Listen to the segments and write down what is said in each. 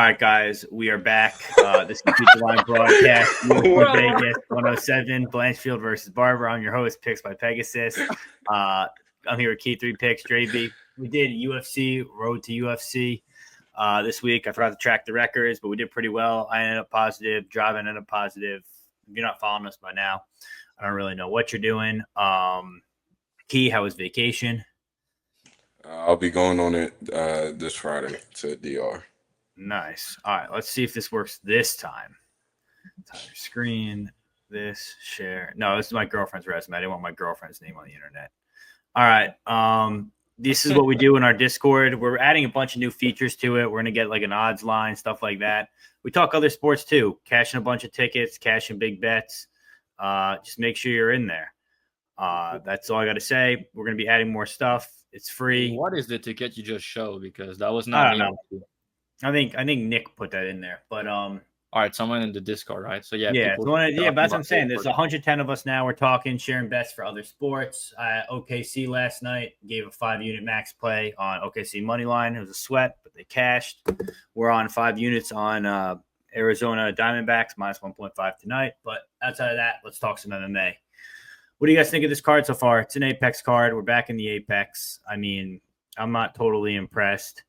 right, guys, we are back. This is Future Line Broadcast, UFC Vegas 107, Blanchfield versus Barber. I'm your host, Picks by Pegasus. I'm here with Key3Picks Dravhy. We did UFC, Road to UFC this week. I forgot to track the records, but we did pretty well. I ended up positive. Dravhy ended up positive. If you're not following us by now, I don't really know what you're doing. Key, how was vacation? I'll be going on it this Friday to DR. Nice. All right, let's see if this works this time. Time your screen. This share. No, this is my girlfriend's resume. I didn't want my girlfriend's name on the internet. All right. This is what we do in our Discord. We're adding a bunch of new features to it. We're gonna get like an odds line, stuff like that. We talk other sports too. Cashing a bunch of tickets, cashing big bets. Just make sure you're in there. That's all I got to say. We're gonna be adding more stuff. It's free. What is the ticket you just showed? Because that was not. I don't know. I think Nick put that in there, but all right, someone in the Discord, right? So yeah, but that's what I'm saying. There's 110 of us now. We're talking, sharing bets for other sports. OKC last night gave a 5-unit max play on OKC money line. It was a sweat, but they cashed. We're on 5 units on Arizona Diamondbacks minus 1.5 tonight. But outside of that, let's talk some MMA. What do you guys think of this card so far? It's an Apex card. We're back in the Apex. I mean, I'm not totally impressed.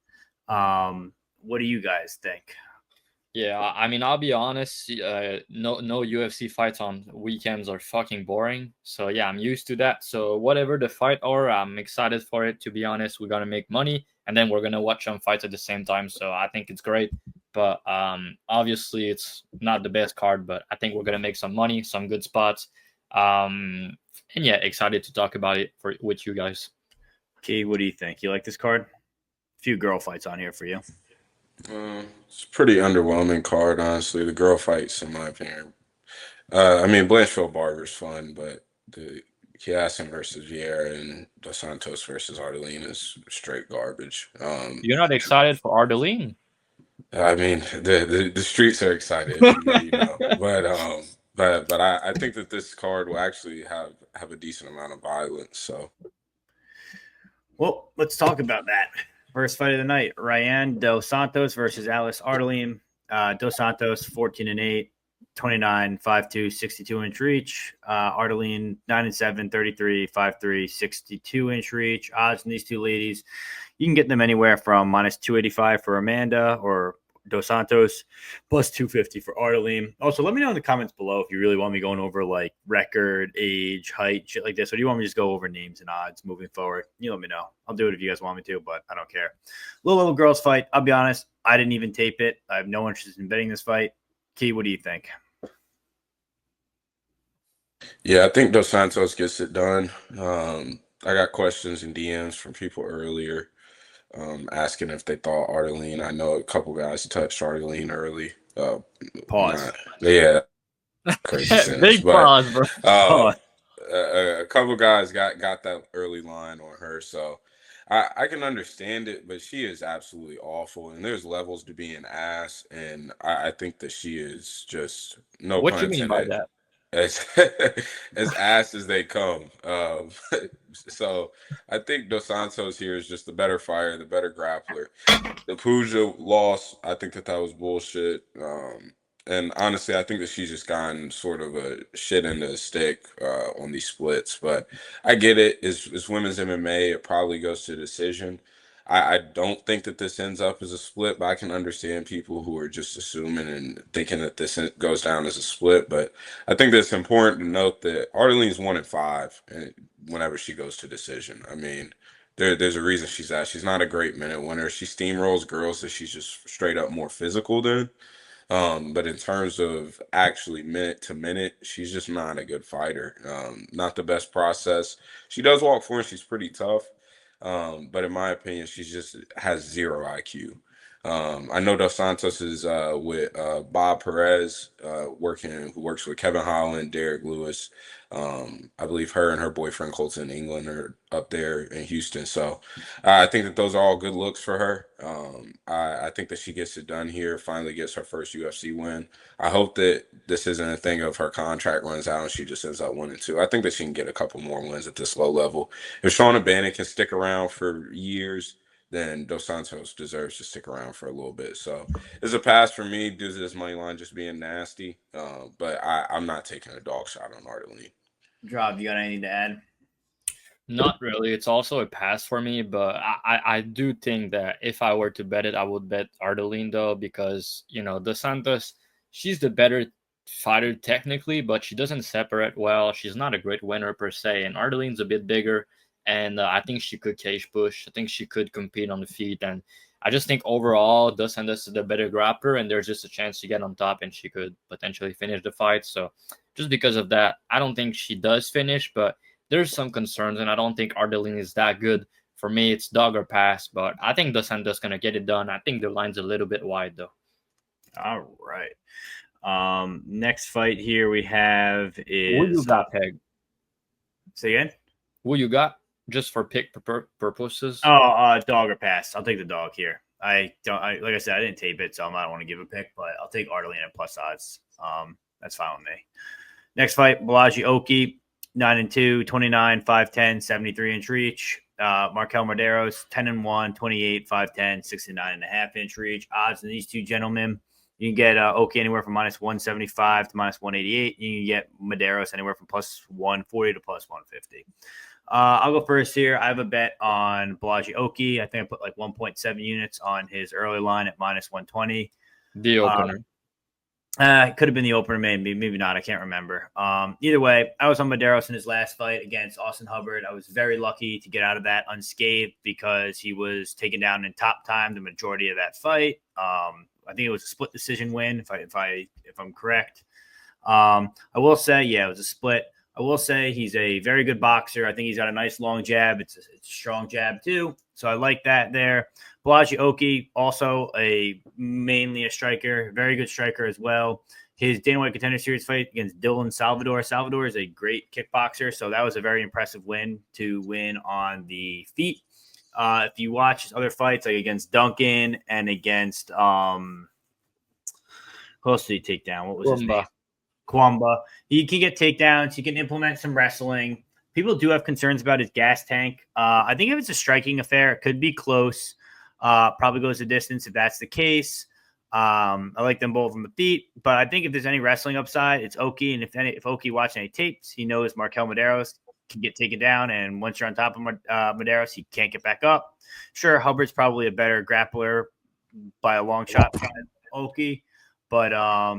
What do you guys think? Yeah, I mean, I'll be honest. No UFC fights on weekends are fucking boring. So yeah, I'm used to that. So whatever the fight are, I'm excited for it. To be honest, we're gonna make money, and then we're gonna watch them fight at the same time. So I think it's great. But obviously, it's not the best card. But I think we're gonna make some money, some good spots. And yeah, excited to talk about it with you guys. Key, what do you think? You like this card? A few girl fights on here for you. It's a pretty underwhelming card, honestly. The girl fights, in my opinion. I mean, Blanchfield Barber's fun, but the Chiasson versus Vieira and the Santos versus Ardalean is straight garbage. You're not excited for Ardalean? I mean, the streets are excited, you know, but I think that this card will actually have a decent amount of violence. So, well, let's talk about that. First fight of the night: Ryan Dos Santos versus Alice Ardalean. Dos Santos 14-8, 29, 5'2", 62-inch reach. Ardalean 9-7, 33, 5'3", 62-inch reach. Odds in these two ladies, you can get them anywhere from minus 285 for Amanda or Dos Santos, plus 250 for Ardalean. Also, let me know in the comments below if you really want me going over like record, age, height, shit like this, or do you want me to just go over names and odds moving forward? You let me know. I'll do it if you guys want me to, but I don't care. Little girls fight. I'll be honest, I didn't even tape it. I have no interest in betting this fight. Key, what do you think? Yeah, I think Dos Santos gets it done. I got questions and DMs from people earlier. Asking if they thought Ardalean. I know a couple guys touched Ardalean early. Pause. Yeah, crazy big pause, bro. A couple guys got that early line on her, so I can understand it, but she is absolutely awful, and there's levels to being ass, and I think that she is just no. What do you mean by that? As ass as they come. So I think Dos Santos here is just the better fighter, the better grappler. The Puja loss, I think that was bullshit. And honestly, I think that she's just gotten sort of a shit into a stick on these splits. But I get it. It's women's MMA. It probably goes to decision. I don't think that this ends up as a split, but I can understand people who are just assuming and thinking that this goes down as a split. But I think that it's important to note that Ardalean's 1-5 whenever she goes to decision. I mean, there's a reason she's that. She's not a great minute winner. She steamrolls girls that she's just straight up more physical than. But in terms of actually minute to minute, she's just not a good fighter. Not the best process. She does walk forward. She's pretty tough. But in my opinion, she just has zero IQ. I know Dos Santos is with Bob Perez, who works with Kevin Holland, Derek Lewis. I believe her and her boyfriend Colton England are up there in Houston. So I think that those are all good looks for her. I think that she gets it done here, finally gets her first UFC win. I hope that this isn't a thing of her contract runs out and she just ends up 1-2. I think that she can get a couple more wins at this low level. If Shauna Bannon can stick around for years, then Dos Santos deserves to stick around for a little bit. So it's a pass for me due to this money line just being nasty. But I'm not taking a dog shot on Ardalean. Dravy, you got anything to add? Not really. It's also a pass for me, but I do think that if I were to bet it, I would bet Ardalean though, because Dos Santos, she's the better fighter technically, but she doesn't separate well. She's not a great winner per se, and Ardalean's a bit bigger, and I think she could cage push. I think she could compete on the feet, and I just think overall Dos Santos is the better grappler, and there's just a chance to get on top, and she could potentially finish the fight. So just because of that, I don't think she does finish, but there's some concerns, and I don't think Ardalean is that good. For me, it's dog or pass, but I think Dos Santos going to get it done. I think the line's a little bit wide, though. All right. Next fight here we have is... Who you got, Peg? Say again? Who you got, just for pick purposes? Oh, dog or pass. I'll take the dog here. Like I said, I didn't tape it, so I don't want to give a pick, but I'll take Ardalean at plus odds. That's fine with me. Next fight, Balaji Oki. 9-2, 29, 5'10", 73-inch reach. Markel Mederos, 10-1, 28, 5'10", 69.5-inch reach. Odds in these two gentlemen, you can get Oki anywhere from minus 175 to minus 188. You can get Mederos anywhere from plus 140 to plus 150. I'll go first here. I have a bet on Balaji Oki. I think I put like 1.7 units on his early line at minus 120. The opener. It could have been the opener, maybe not. I can't remember. Either way, I was on Mederos in his last fight against Austin Hubbard. I was very lucky to get out of that unscathed because he was taken down in top time the majority of that fight. I think it was a split decision win, if I'm correct. I will say, yeah, it was a split. I will say he's a very good boxer. I think he's got a nice long jab. It's a strong jab too. So I like that there. Balaji Oki, also mainly a striker, very good striker as well. His Dana White Contender Series fight against Dylan Salvador. Salvador is a great kickboxer, so that was a very impressive win to win on the feet. If you watch his other fights, like against Duncan and against who else did he take down? What was his name? Kwamba. He can get takedowns. He can implement some wrestling. People do have concerns about his gas tank. I think if it's a striking affair, it could be close. Probably goes the distance if that's the case. I like them both on the feet, but I think if there's any wrestling upside, it's Oki. And if Oki watching any tapes, he knows Markel Mederos can get taken down. And once you're on top of Mederos, he can't get back up. Sure, Hubbard's probably a better grappler by a long shot than Oki. But,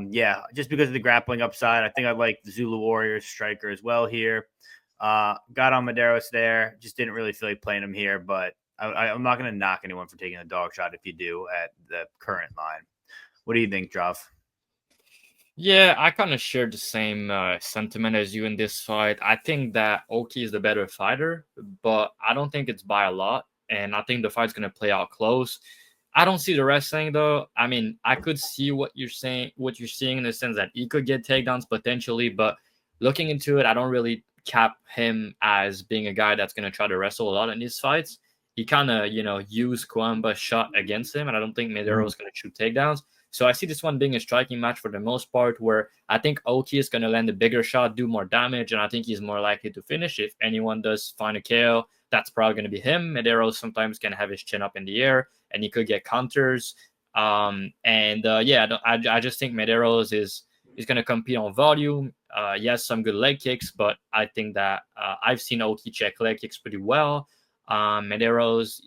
yeah, just because of the grappling upside, I think I like the Zulu Warriors striker as well here. Got on Mederos there. Just didn't really feel like playing him here, but I'm not going to knock anyone for taking a dog shot if you do at the current line. What do you think, Drav? Yeah, I kind of share the same sentiment as you in this fight. I think that Oki is the better fighter, but I don't think it's by a lot, and I think the fight's going to play out close. I don't see the wrestling though. I mean, I could see what you're seeing in the sense that he could get takedowns potentially, but looking into it, I don't really cap him as being a guy that's going to try to wrestle a lot in these fights. He kind of, used Kwamba's shot against him, and I don't think Mederos is going to shoot takedowns. So I see this one being a striking match for the most part, where I think Oki is going to land a bigger shot, do more damage, and I think he's more likely to finish. If anyone does find a KO, that's probably going to be him. Mederos sometimes can have his chin up in the air, and he could get counters. I just think Mederos is going to compete on volume. He has some good leg kicks, but I think that I've seen Oki check leg kicks pretty well. Mederos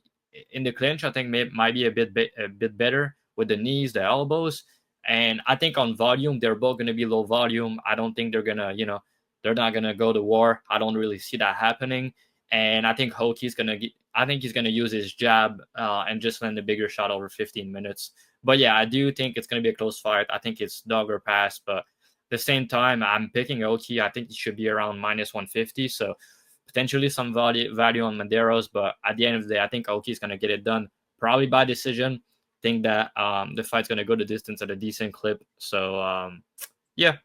in the clinch, I think might be a bit better with the knees, the elbows, and I think on volume they're both going to be low volume. I don't think they're gonna, they're not gonna go to war. I don't really see that happening, and I think Oki's gonna use his jab and just land a bigger shot over 15 minutes. But yeah, I do think it's gonna be a close fight. I think it's dog or pass, but at the same time, I'm picking Oki. I think it should be around minus 150, so potentially some value on Mederos, but at the end of the day, I think Oki is going to get it done, probably by decision. Think that the fight's going to go the distance at a decent clip. So, yeah,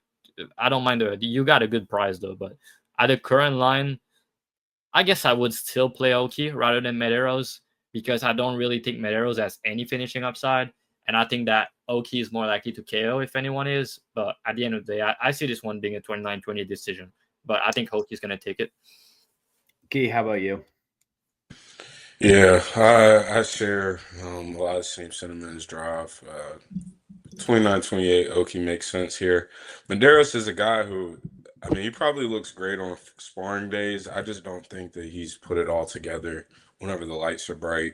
I don't mind you got a good price, though. But at the current line, I guess I would still play Oki rather than Mederos because I don't really think Mederos has any finishing upside. And I think that Oki is more likely to KO if anyone is. But at the end of the day, I see this one being a 29-20 decision. But I think Oki is going to take it. Okay, how about you? Yeah, I share a lot of the same sentiment as Drive. 29-28, Oki makes sense here. Mederos is a guy who, I mean, he probably looks great on sparring days. I just don't think that he's put it all together whenever the lights are bright.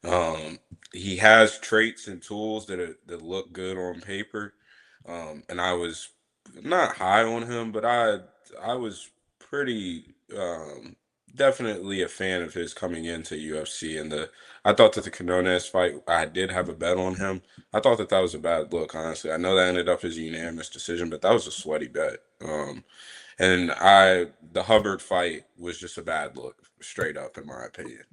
Um, he has traits and tools that look good on paper. And I was not high on him, but I was pretty definitely a fan of his coming into UFC. And I thought that the Quinones fight, I did have a bet on him. I thought that was a bad look, honestly. I know that ended up as a unanimous decision, but that was a sweaty bet. And the Hubbard fight was just a bad look, straight up, in my opinion.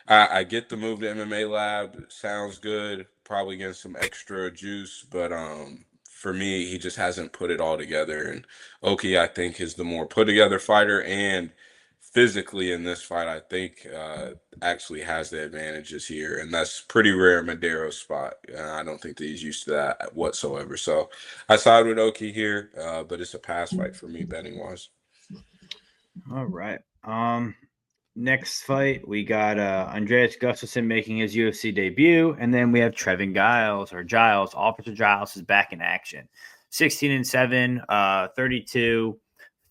I get the move to MMA Lab. Sounds good. Probably getting some extra juice, but for me, he just hasn't put it all together. And Oki, I think, is the more put together fighter, and physically in this fight, I think actually has the advantages here, and that's pretty rare in Mederos spot. I don't think that he's used to that whatsoever. So I side with Oki here, but it's a pass fight for me betting wise. All right. Next fight, we got Andreas Gustafsson making his UFC debut, and then we have Giles. Officer Giles is back in action. 16-7, 32,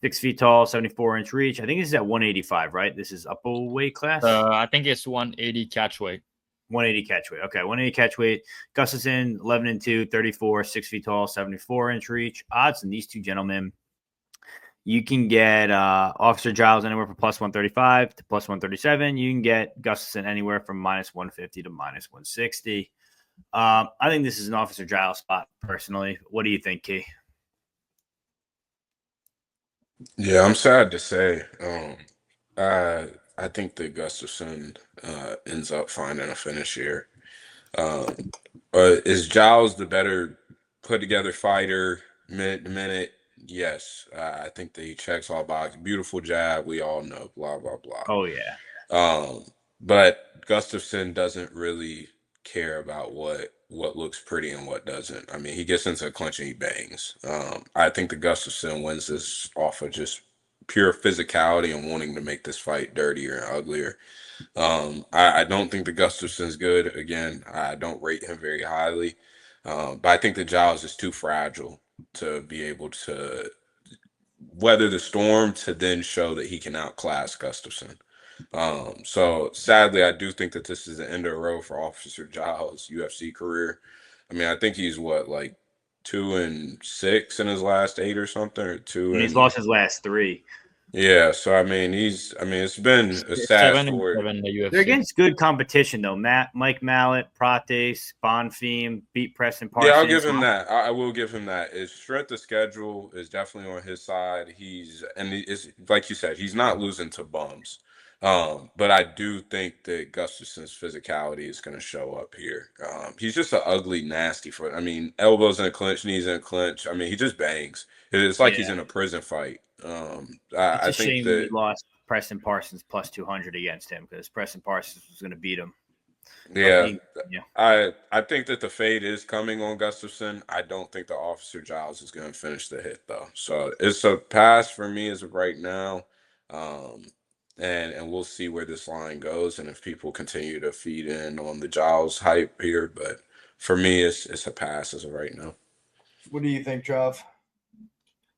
6 feet tall, 74-inch reach. I think this is at 185, right? This is upper weight class. I think it's 180 catch weight. 180 catch weight. Okay, 180 catch weight. Gustafsson, 11-2, 34, 6 feet tall, 74-inch reach. Odds in these two gentlemen. You can get Officer Giles anywhere from plus 135 to plus 137. You can get Gustafsson anywhere from minus 150 to minus 160. I think this is an Officer Giles spot, personally. What do you think, Key? Yeah, I'm sad to say. I think that Gustafsson ends up finding a finish here. Is Giles the better put together fighter minute to minute? Yes. I think that he checks all boxes. Beautiful jab, we all know, blah, blah, blah. Oh, yeah. But Gustafsson doesn't really care about what looks pretty and what doesn't. I mean, he gets into a clinch and he bangs. I think the Gustafsson wins this off of just pure physicality and wanting to make this fight dirtier and uglier. I don't think the Gustafsson's good. Again, I don't rate him very highly. But I think the Giles is too fragile to be able to weather the storm to then show that he can outclass Gustafsson. So sadly, I do think that this is the end of the road for Officer Giles' UFC career. I mean, I think he's like 2-6 in his last 8 or something, or two. And he's lost his last 3. Yeah, so I mean, it's been a sad 7 story. 7 the UFC. They're against good competition, though. Mike Mallet, Prates, Bonfim, beat Preston Parsons. Yeah, I'll give him that. I will give him that. His strength of schedule is definitely on his side. It's like you said, he's not losing to bums. But I do think that Gustafsson's physicality is going to show up here. He's just an ugly, nasty foot. I mean, elbows in a clinch, knees in a clinch. I mean, he just bangs. It's like he's in a prison fight. It's I a think shame that he lost Preston Parsons plus 200 against him, because Preston Parsons was going to beat him. yeah, I think that the fade is coming on Gustafsson. I don't think the Officer Giles is going to finish the hit though. So it's a pass for me as of right now. Um, and we'll see where this line goes and if people continue to feed in on the Giles hype here. But for me, it's a pass as of right now. What do you think, Trav?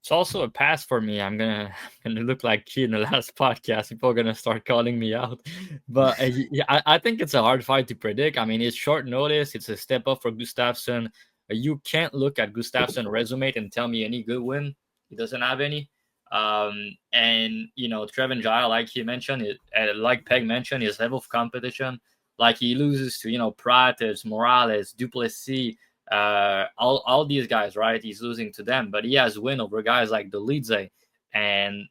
It's also a pass for me. I'm gonna look like Key in the last podcast. People are gonna start calling me out, but I think it's a hard fight to predict. I mean, it's short notice. It's a step up for Gustafsson. You can't look at Gustafsson's resume and tell me any good win. He doesn't have any. And Trevin Giles, like he mentioned, like Peg mentioned, his level of competition. Like he loses to Prates, Morales, Duplessis. All these guys, right? He's losing to them, but he has win over guys like Dolidze, and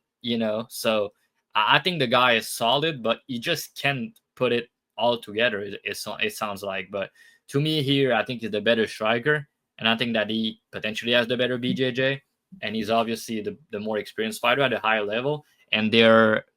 so I think the guy is solid, but he just can't put it all together. It sounds like, but to me here, I think he's the better striker, and I think that he potentially has the better BJJ, and he's obviously the more experienced fighter at a higher level, and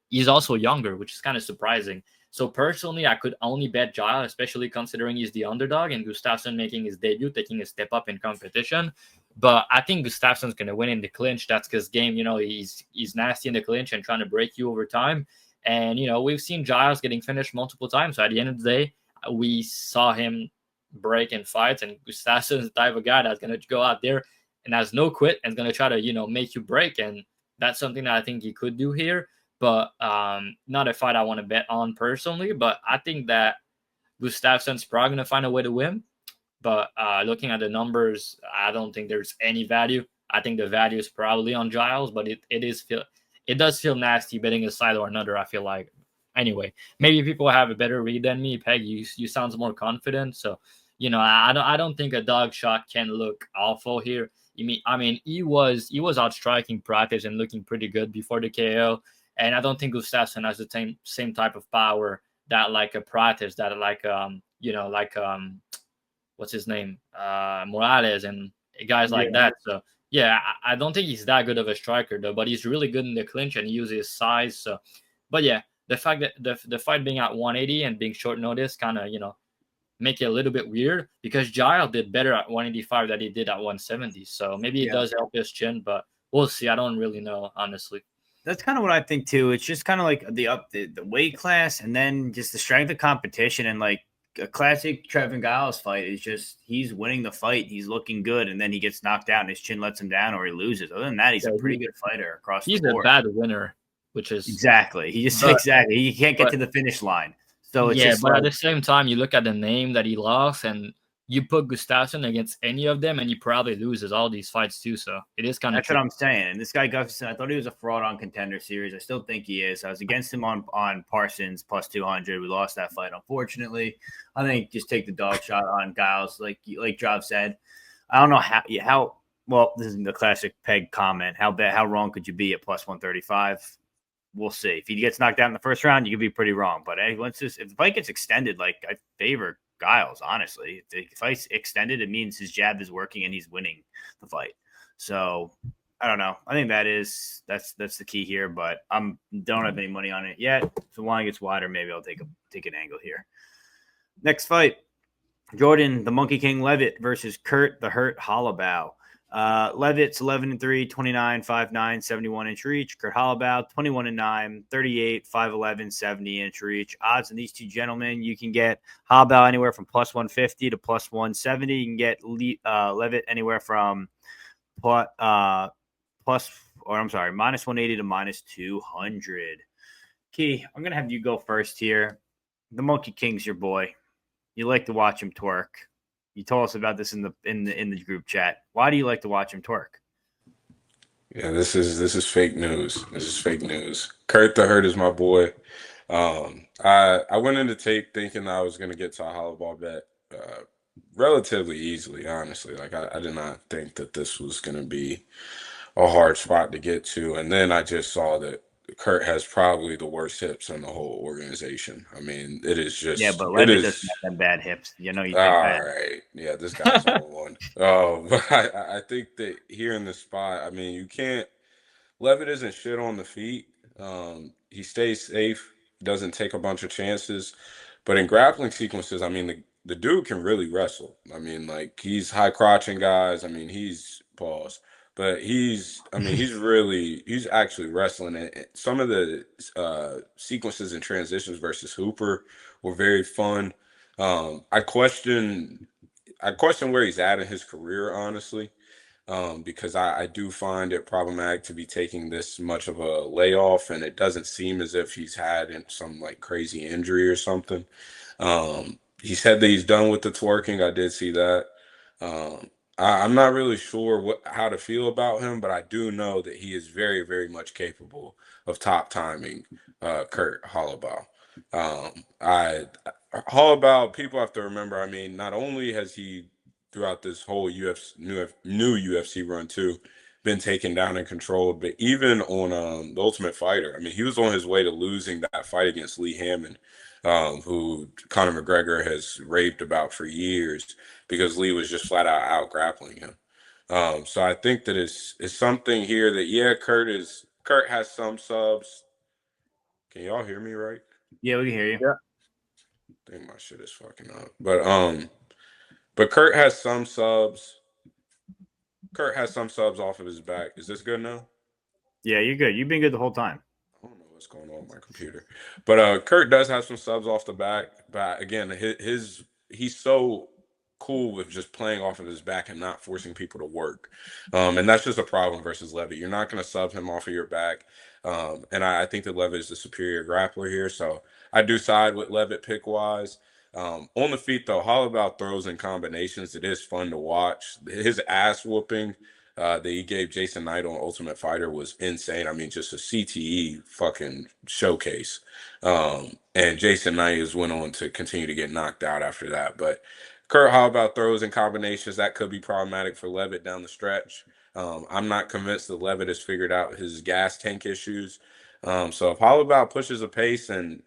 he's also younger, which is kind of surprising. So personally, I could only bet Giles, especially considering he's the underdog and Gustafsson making his debut, taking a step up in competition. But I think Gustafsson's going to win in the clinch. That's because he's nasty in the clinch and trying to break you over time. And, we've seen Giles getting finished multiple times. So at the end of the day, we saw him break in fights, and Gustafsson is the type of guy that's going to go out there and has no quit and is going to try to, make you break. And that's something that I think he could do here. But not a fight I want to bet on personally. But I think that Gustafsson's probably going to find a way to win. But looking at the numbers, I don't think there's any value. I think the value is probably on Giles, but it does feel nasty betting a side or another, I feel like. Anyway, maybe people have a better read than me. Peg, you sound more confident. So, I don't think a dog shot can look awful here. He was outstriking practice and looking pretty good before the KO. And I don't think Gustafsson has the same type of power that like a practice, that what's his name? Morales and guys like that. So yeah, I don't think he's that good of a striker though, but he's really good in the clinch and he uses his size. So, but yeah, the fact that the fight being at 180 and being short notice kind of, make it a little bit weird, because Giles did better at 185 than he did at 170. So maybe it does help his chin, but we'll see. I don't really know, honestly. That's kind of what I think too. It's just kind of like the weight class, and then just the strength of competition. And like a classic Trevin Giles fight is just he's winning the fight, he's looking good, and then he gets knocked out and his chin lets him down or he loses. Other than that, he's a pretty good fighter across the board. He's a bad winner, which is exactly. He can't get to the finish line. So it's but at the same time, you look at the name that he lost, and you put Gustafsson against any of them, and he probably loses all these fights too. So it is kind of what I'm saying. And this guy Gustafsson, I thought he was a fraud on Contender Series. I still think he is. I was against him on Parsons plus 200. We lost that fight, unfortunately. I think just take the dog shot on Giles, like Drav said. I don't know how. Well, this is the classic Peg comment. How wrong could you be at plus 135? We'll see. If he gets knocked out in the first round, you could be pretty wrong. But hey, if the fight gets extended, like I favor Giles, honestly. If the fight's extended, it means his jab is working and he's winning the fight. So I don't know. I think that's the key here, but don't have any money on it yet. If the line gets wider, maybe I'll take an angle here. Next fight, Jordan the Monkey King Leavitt versus Kurt the Hurt Holobaugh. Leavitt's 11-3, 29, 5'9", 71-inch reach. Kurt Holobaugh, 21-9, 38, 5'11", 70-inch reach. Odds on these two gentlemen, you can get Holobaugh anywhere from plus 150 to plus 170. You can get Leavitt anywhere from minus 180 to minus 200. Key, I'm gonna have you go first here. The Monkey King's your boy. You like to watch him twerk. You told us about this in the group chat. Why do you like to watch him twerk? Yeah, this is fake news. This is fake news. Kurt the Hurt is my boy. I went into tape thinking I was gonna get to a Holobaugh bet relatively easily, honestly. Like I did not think that this was gonna be a hard spot to get to, and then I just saw that Kurt has probably the worst hips in the whole organization. I mean, it is just but Leavitt doesn't have them bad hips. You know, you think all that. right. Yeah, this guy's on one. But I think that here in the spot, I mean, you can't. Leavitt isn't shit on the feet. He stays safe, doesn't take a bunch of chances, but in grappling sequences, I mean, the dude can really wrestle. I mean, like he's high crotching guys. I mean, he's pause. But he's actually wrestling it. Some of the sequences and transitions versus Hooper were very fun. I question where he's at in his career, honestly, because I do find it problematic to be taking this much of a layoff, and it doesn't seem as if he's had some like crazy injury or something. He said that he's done with the twerking. I did see that. I'm not really sure how to feel about him, but I do know that he is very, very much capable of top timing Kurt Holobaugh. Holobaugh, people have to remember, I mean, not only has he throughout this whole new UFC run too been taken down and controlled, but even on the Ultimate Fighter, I mean, he was on his way to losing that fight against Lee Hammond, who Conor McGregor has raved about for years because Lee was just flat out grappling him. So I think that it's something here that Kurt has some subs. Can y'all hear me right? Yeah, we can hear you. Yeah. I think my shit is fucking up. But Kurt has some subs. Kurt has some subs off of his back. Is this good now? Yeah, you're good. You've been good the whole time. I don't know what's what's going on with my computer. But Kurt does have some subs off the back. But again, he's so cool with just playing off of his back and not forcing people to work. And that's just a problem versus Leavitt. You're not going to sub him off of your back. And I think that Leavitt is the superior grappler here. So I do side with Leavitt pick-wise. On the feet, though, Holobaugh throws and combinations. It is fun to watch. His ass whooping that he gave Jason Knight on Ultimate Fighter was insane. I mean, just a CTE fucking showcase. And Jason Knight has went on to continue to get knocked out after that. But Kurt Holobaugh throws and combinations, that could be problematic for Leavitt down the stretch. I'm not convinced that Leavitt has figured out his gas tank issues. So if Holobaugh pushes a pace and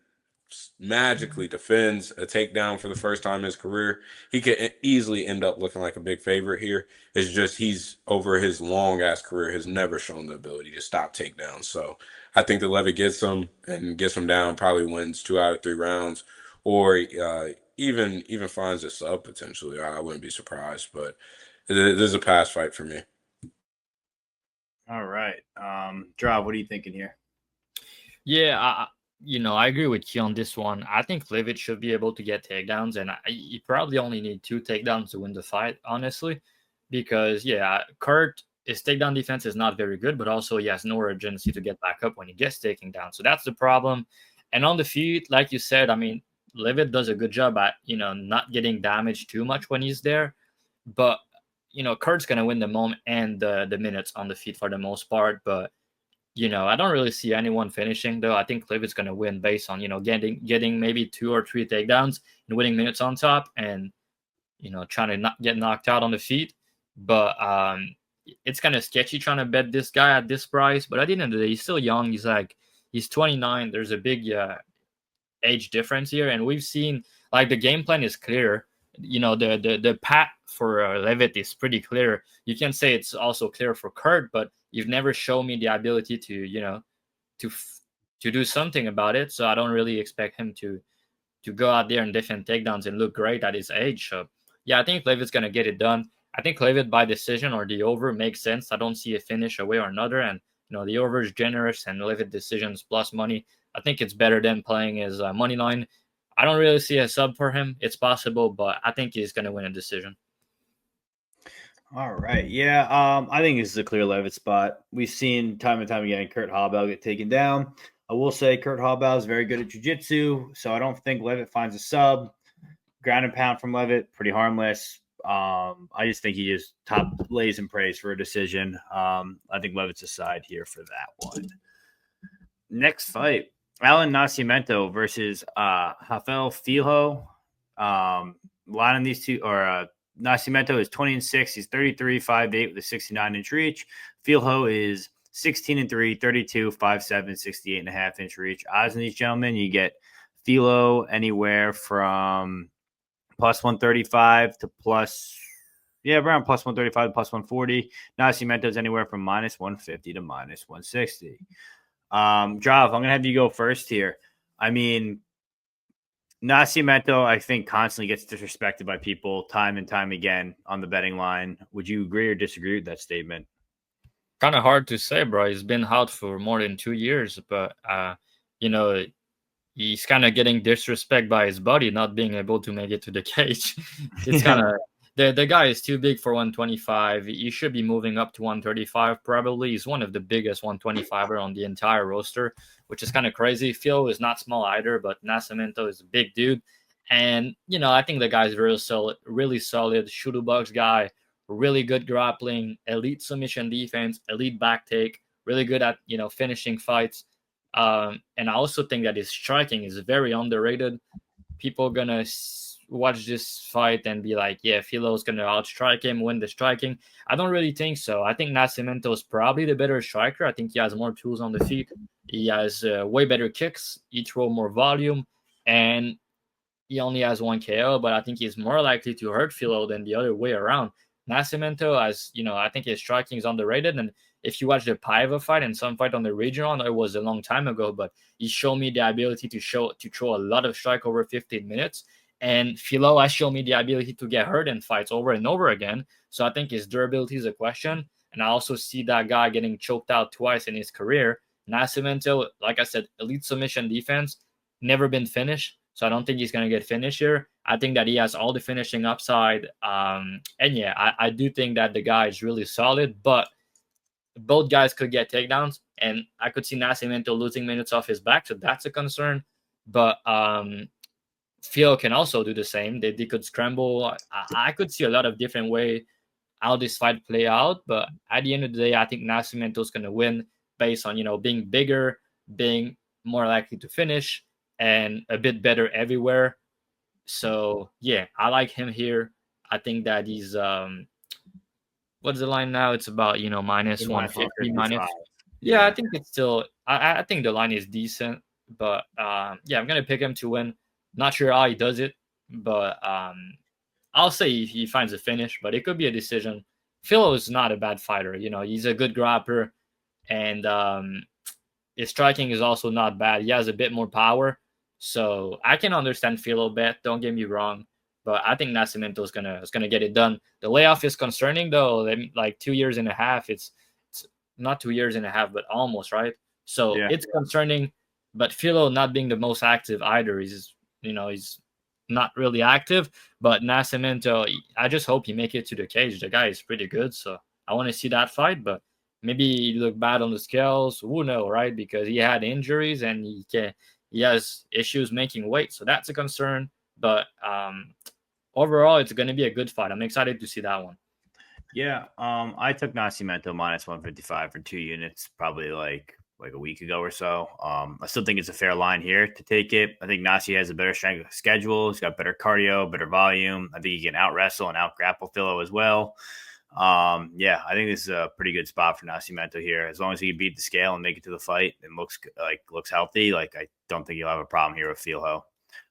magically defends a takedown for the first time in his career, he could easily end up looking like a big favorite here. It's just he's, over his long ass career, has never shown the ability to stop takedowns. So I think that Leavitt gets him down, probably wins 2 out of 3 rounds, or even finds a sub potentially. I wouldn't be surprised, but it is a pass fight for me. All right. Dravhy, what are you thinking here? Yeah, I agree with you on this one. I think Leavitt should be able to get takedowns, and you probably only need 2 takedowns to win the fight, honestly, because, Kurt, his takedown defense is not very good, but also he has no urgency to get back up when he gets taken down. So that's the problem. And on the feet, like you said, I mean, Leavitt does a good job at, not getting damaged too much when he's there. But, Kurt's going to win the moment and the minutes on the feet for the most part. But, I don't really see anyone finishing, though. I think Leavitt's going to win based on, getting maybe 2 or 3 takedowns and winning minutes on top and, trying to not get knocked out on the feet. But it's kind of sketchy trying to bet this guy at this price. But at the end of the day, he's still young. He's 29. There's a big age difference here, and we've seen the game plan is clear. The path for Leavitt is pretty clear. You can say it's also clear for Kurt, but you've never shown me the ability to to do something about it. So I don't really expect him to go out there and defend takedowns and look great at his age. So I think Leavitt's gonna get it done. I think Leavitt by decision or the over makes sense. I don't see a finish a way or another, and the over is generous and Leavitt decisions plus money. I think it's better than playing his money line. I don't really see a sub for him. It's possible, but I think he's going to win a decision. All right. Yeah, I think this is a clear Leavitt spot. We've seen time and time again Kurt Holobaugh get taken down. I will say Kurt Holobaugh is very good at jiu-jitsu, so I don't think Leavitt finds a sub. Ground and pound from Leavitt, pretty harmless. I just think he is top lays and praise for a decision. I think Leavitt's a side here for that one. Next fight, Alan Nascimento versus Rafael Filho. Line on these two, or Nascimento is 20-6. He's 33, 5'8" with a 69-inch reach. Filho is 16-3, 32, 5'7", 68.5-inch reach. Odds on these gentlemen, you get Filho anywhere from plus 135 to around plus 135 to plus 140. Nascimento's anywhere from minus 150 to minus 160. Dravy, I'm going to have you go first here. I mean, Nascimento, I think, constantly gets disrespected by people time and time again on the betting line. Would you agree or disagree with that statement? Kind of hard to say, bro. He's been out for more than 2 years, but, he's kind of getting disrespect by his body not being able to make it to the cage. It's kind of... The guy is too big for 125. He should be moving up to 135 probably. He's one of the biggest 125er on the entire roster, which is kind of crazy. Phil is not small either, but Nascimento is a big dude. And, I think the guy's really solid shooter box guy, really good grappling, elite submission defense, elite back take, really good at, finishing fights. And I also think that his striking is very underrated. People going to watch this fight and be like, yeah, Filho's going to outstrike him, win the striking. I don't really think so. I think Nascimento is probably the better striker. I think he has more tools on the feet. He has way better kicks. He throws more volume, and he only has 1 KO, but I think he's more likely to hurt Filho than the other way around. Nascimento, as I think his striking is underrated. And if you watch the Paiva fight and some fight on the regional, it was a long time ago, but he showed me the ability to throw a lot of strike over 15 minutes. And Filho has shown me the ability to get hurt in fights over and over again. So I think his durability is a question. And I also see that guy getting choked out twice in his career. Nascimento, like I said, elite submission defense, never been finished. So I don't think he's going to get finished here. I think that he has all the finishing upside. And yeah, I do think that the guy is really solid, but both guys could get takedowns, and I could see Nascimento losing minutes off his back, so that's a concern. But Filho can also do the same. They could scramble. I could see a lot of different way how this fight play out, but at the end of the day, I think Nascimento's going to win based on, being bigger, being more likely to finish, and a bit better everywhere. So yeah, I like him here. I think that he's what's the line now? It's about minus 150, minus. Yeah, I think it's still. I think the line is decent, but yeah, I'm gonna pick him to win. Not sure how he does it, but I'll say he finds a finish, but it could be a decision. Filho is not a bad fighter. He's a good grappler, and his striking is also not bad. He has a bit more power, so I can understand Filho bet. Don't get me wrong, but I think Nascimento is gonna get it done. The layoff is concerning though. Like 2 years and a half. It's not 2 years and a half, but almost, right? So It's concerning. But Filho not being the most active either. He's not really active. But Nascimento, I just hope he make it to the cage. The guy is pretty good, so I want to see that fight. But maybe he look bad on the scales. Who knows, right? Because he had injuries and he has issues making weight, so that's a concern. But overall, it's going to be a good fight. I'm excited to see that one. Yeah, I took Nascimento minus 155 for 2 units, probably like a week ago or so. I still think it's a fair line here to take it. I think Nasi has a better strength of schedule. He's got better cardio, better volume. I think he can out wrestle and out grapple Filho as well. Yeah, I think this is a pretty good spot for Nascimento here. As long as he can beat the scale and make it to the fight and looks healthy, I don't think he'll have a problem here with Filho.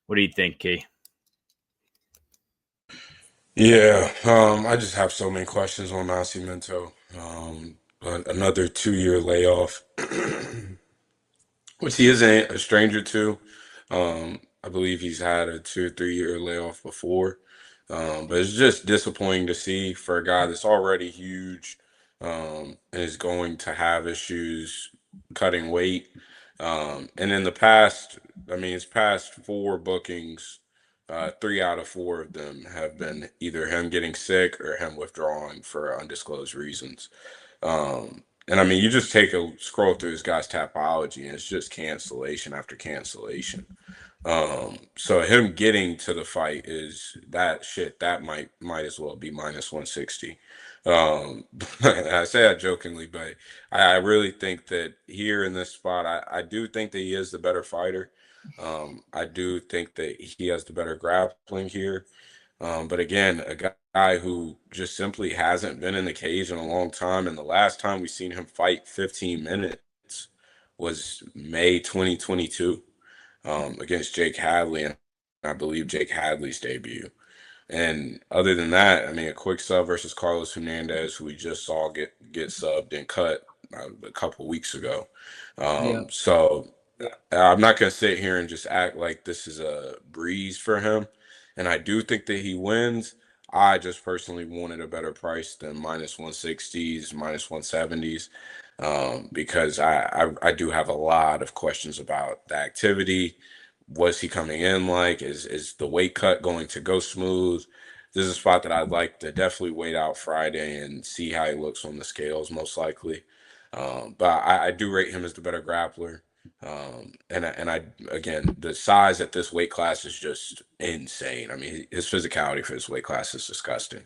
What do you think, Key? Yeah, I just have so many questions on Nascimento. Another 2-year layoff, which he isn't a stranger to. I believe he's had a 2 or 3-year layoff before. But it's just disappointing to see for a guy that's already huge and is going to have issues cutting weight. And in the past, his past 4 bookings, 3 out of 4 of them have been either him getting sick or him withdrawing for undisclosed reasons. And you just take a scroll through this guy's Tapology, and it's just cancellation after cancellation. So him getting to the fight is that shit that might as well be minus 160. I say that jokingly, but I really think that here in this spot, I do think that he is the better fighter. I do think that he has the better grappling here. But again, a guy who just simply hasn't been in the cage in a long time. And the last time we seen him fight 15 minutes was May 2022 against Jake Hadley. And I believe Jake Hadley's debut. And other than that, a quick sub versus Carlos Hernandez, who we just saw get subbed and cut a couple weeks ago. So I'm not going to sit here and just act like this is a breeze for him. And I do think that he wins. I just personally wanted a better price than minus 160s, minus 170s, because I do have a lot of questions about the activity. Was he coming in like? Is the weight cut going to go smooth? This is a spot that I'd like to definitely wait out Friday and see how he looks on the scales, most likely. But I do rate him as the better grappler. And I again, the size at this weight class is just insane. His physicality for this weight class is disgusting.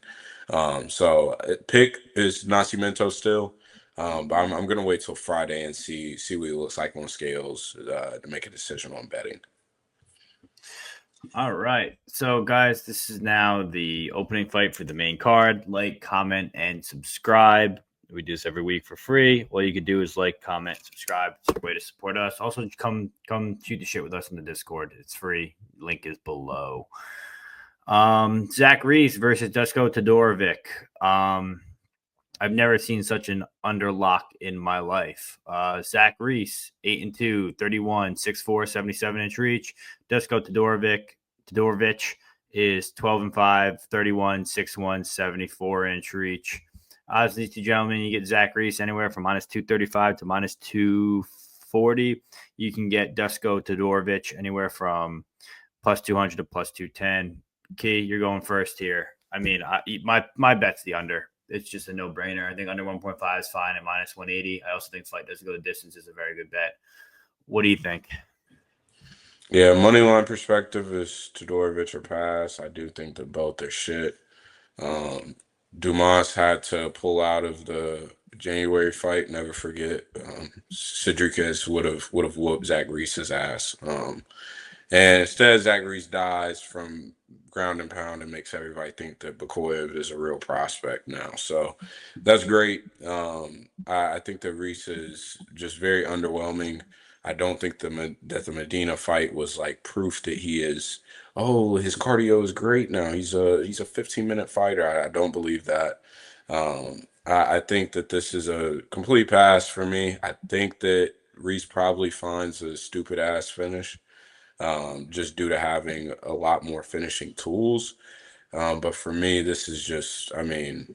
So pick is Nascimento still. But I'm gonna wait till Friday and see what he looks like on scales to make a decision on betting. All right. So, guys, this is now the opening fight for the main card. Like, comment, and subscribe. We do this every week for free. All you can do is like, comment, subscribe. It's a way to support us. Also, come shoot the shit with us in the Discord. It's free. Link is below. Zach Reese versus Dusko Todorovic. I've never seen such an underlock in my life. Zach Reese, 8-2, 31, 6'4", 77-inch reach. Dusko Todorovic is 12-5, 31, 6'1", 74-inch reach. These two gentlemen, you get Zach Reese anywhere from minus 235 to minus 2 140. You can get Dusko Todorovic anywhere from plus 200 to plus 210. Key, you're going first here. I mean, my bet's the under. It's just a no-brainer. I think under 1.5 is fine at minus 180. I also think fight doesn't go the distance is a very good bet. What do you think? Yeah, money line perspective is Todorovic or pass. I do think that both are shit. Dumas had to pull out of the January fight. Never forget. Sidriquez would have whooped Zach Reese's ass. And instead, Zach Reese dies from ground and pound and makes everybody think that Bakoyev is a real prospect now. So that's great. I think that Reese is just very underwhelming. I don't think that the Medina fight was like proof that he is. Oh, his cardio is great now. He's a 15-minute fighter. I don't believe that. I think that this is a complete pass for me. I think that Reese probably finds a stupid ass finish. Just due to having a lot more finishing tools. But for me, this is just, I mean,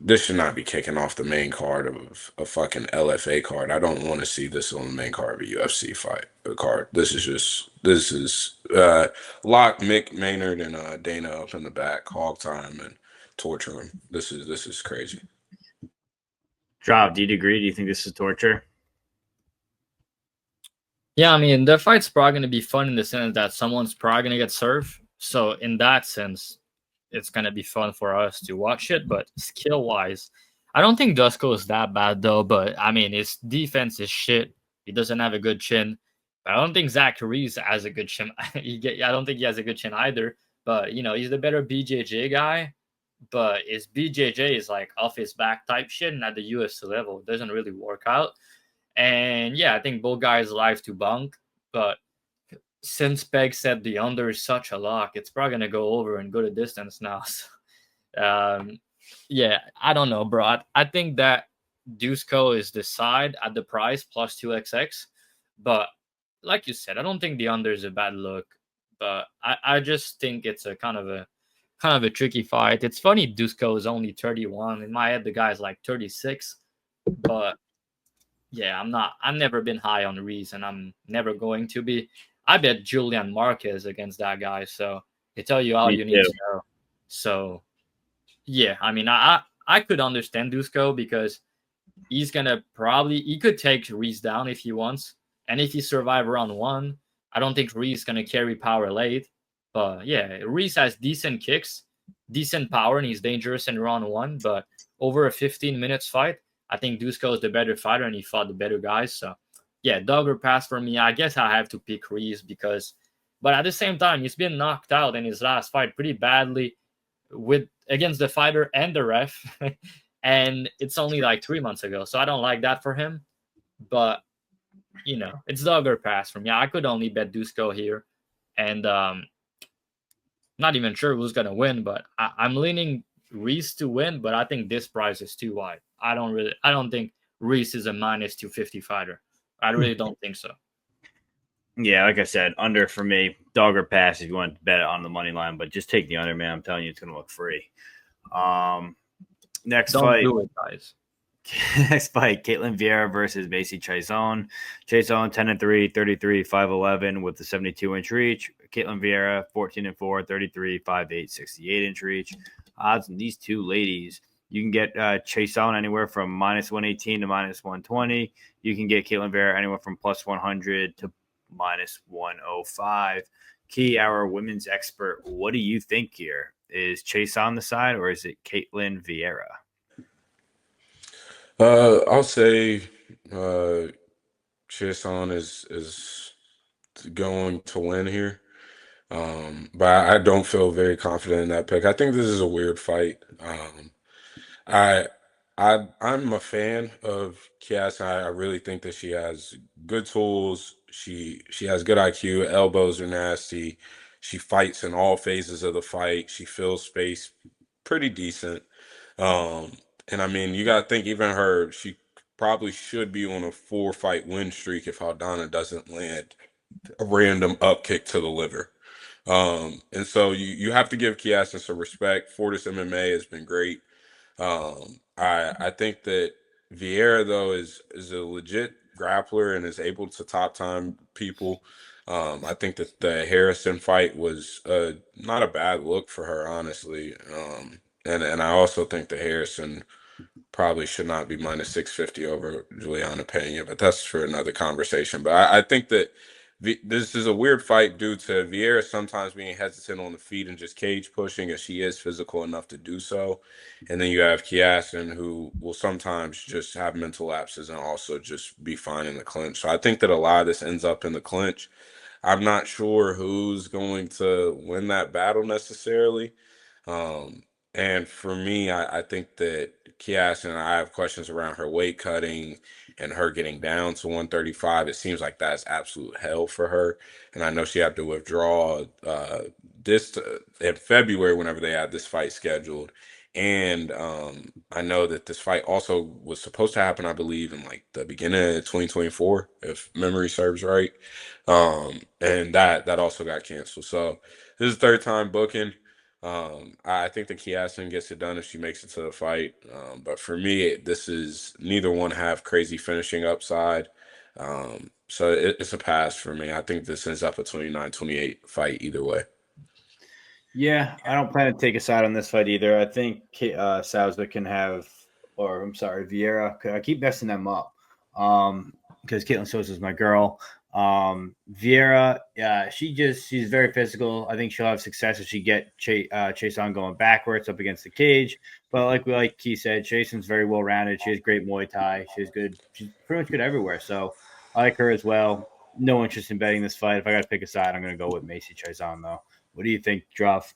this should not be kicking off the main card of a fucking LFA card. I don't want to see this on the main card of a UFC fight card. This is lock Mick Maynard and Dana up in the back, hog time and torture him. This is crazy. Drav, do you agree? Do you think this is torture? Yeah, I mean, the fight's probably going to be fun in the sense that someone's probably going to get served. So in that sense, it's going to be fun for us to watch it. But skill-wise, I don't think Dusko is that bad, though. But, I mean, his defense is shit. He doesn't have a good chin. I don't think Zach Reese has a good chin. I don't think he has a good chin either. But, you know, he's the better BJJ guy. But his BJJ is, like, off his back type shit. And at the UFC level, it doesn't really work out. And yeah, I think both guys live to bunk, but since Peg said the under is such a lock, it's probably gonna go over and go the distance now. So, yeah, I don't know, bro. I think that Dusko is the side at the price plus 2xx, but like you said, I don't think the under is a bad look. But I just think it's a kind of a tricky fight. It's funny Dusko is only 31. In my head, the guy's like 36, but. Yeah, I've never been high on Reese, and I'm never going to be. I bet Julian Marquez against that guy, so they tell you all you need to know. So, yeah, I mean, I could understand Dusko because he could take Reese down if he wants, and if he survive round one, I don't think Reese is gonna carry power late. But yeah, Reese has decent kicks, decent power, and he's dangerous in round one. But over a 15 minutes fight. I think Dusko is the better fighter, and he fought the better guys. So, yeah, dog or pass for me. I guess I have to pick Reese but at the same time, he's been knocked out in his last fight pretty badly against the fighter and the ref, and it's only like 3 months ago. So I don't like that for him. But you know, it's dog or pass for me. I could only bet Dusko here, and not even sure who's gonna win, but I'm leaning Reese to win. But I think this price is too wide. I don't think Reese is a minus 250 fighter. I really don't think so. Yeah, like I said, under for me, dog or pass if you want to bet it on the money line, but just take the under, man. I'm telling you, it's going to look free. Next fight. Don't do it, guys. Next fight, Ketlen Vieira versus Macy Chiasson. Chiasson 10-3, 33, 5'11 with the 72-inch reach. Ketlen Vieira 14-4, 33, 5'8, 68-inch reach. Odds on these two ladies. You can get Chiasson anywhere from minus 118 to minus 120. You can get Ketlen Vieira anywhere from plus 100 to minus 105. Key, our women's expert, what do you think here? Is Chiasson the side or is it Ketlen Vieira? I'll say Chiasson is going to win here. But I don't feel very confident in that pick. I think this is a weird fight. I'm a fan of Chiasson. I really think that she has good tools. She has good IQ. Elbows are nasty. She fights in all phases of the fight. She fills space pretty decent. And I mean, you gotta think even she probably should be on a 4-fight win streak if Aldana doesn't land a random up kick to the liver. And so you have to give Chiasson some respect. Fortis MMA has been great. I think that Vieira though is a legit grappler and is able to top time people. I think that the Harrison fight was not a bad look for her, honestly. And I also think that Harrison probably should not be minus 650 over Juliana Pena, but that's for another conversation. But I think that this is a weird fight due to Vieira sometimes being hesitant on the feet and just cage pushing, as she is physical enough to do so. And then you have Chiasson, who will sometimes just have mental lapses and also just be fine in the clinch. So I think that a lot of this ends up in the clinch. I'm not sure who's going to win that battle necessarily. And for me, I think that Chiasson, I have questions around her weight cutting and her getting down to 135. It seems like that's absolute hell for her. And I know she had to withdraw this in February whenever they had this fight scheduled. And I know that this fight also was supposed to happen, I believe, in like the beginning of 2024, if memory serves right. And that also got canceled. So this is the third time booking. I think that Chiasson gets it done if she makes it to the fight. But for me, this is neither one have crazy finishing upside. So it's a pass for me. I think this ends up a 29-28 fight either way. Yeah, I don't plan to take a side on this fight either. I think Souza can have, or I'm sorry, Vieira. I keep messing them up because Caitlin Souza is my girl. Vieira, she's very physical. I think she'll have success if she get Chiasson going backwards up against the cage. But like Key said, Chiasson's very well rounded. She has great Muay Thai. She's pretty much good everywhere. So I like her as well. No interest in betting this fight. If I got to pick a side, I'm going to go with Macy Chiasson though. What do you think, Dravhy?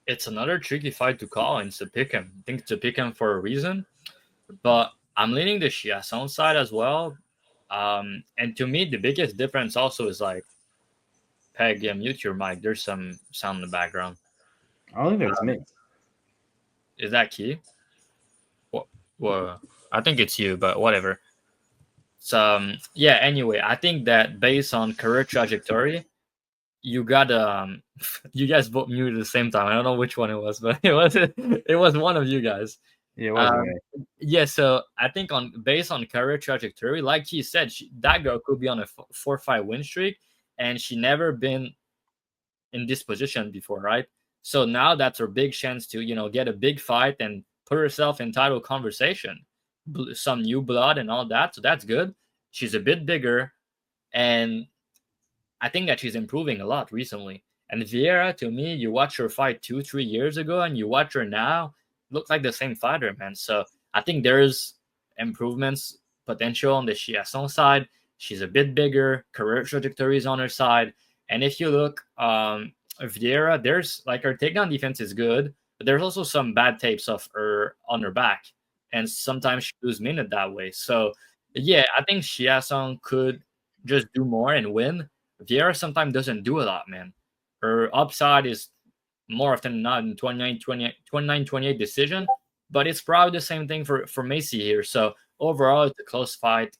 It's another tricky fight to call, and it's a pick 'em. I think it's a pick 'em for a reason, but I'm leaning the Chiasson side as well. And to me, the biggest difference also is like, Peg, mute your mic. There's some sound in the background. I don't think that's me. Is that Key? Well, I think it's you, but whatever. So yeah. Anyway, I think that based on career trajectory, you got you guys both muted at the same time. I don't know which one it was, but it was one of you guys. Yeah, it wasn't me. Yeah, so I think based on career trajectory, like he said, that girl could be on a 4-5 win streak, and she never been in this position before, right? So now that's her big chance to get a big fight and put herself in title conversation, some new blood and all that. So that's good. She's a bit bigger, and I think that she's improving a lot recently. And Vieira, to me, you watch her fight 2-3 years ago, and you watch her now, look like the same fighter, man. So I think there's improvements potential on the Chiasson side. She's a bit bigger, career trajectory is on her side. And if you look, Vieira, there's like her takedown defense is good, but there's also some bad tapes of her on her back. And sometimes she loses minute that way. So yeah, I think Chiasson could just do more and win. Vieira sometimes doesn't do a lot, man. Her upside is more often than not in 29-28 decision, but it's probably the same thing for Macy here. So overall, it's a close fight.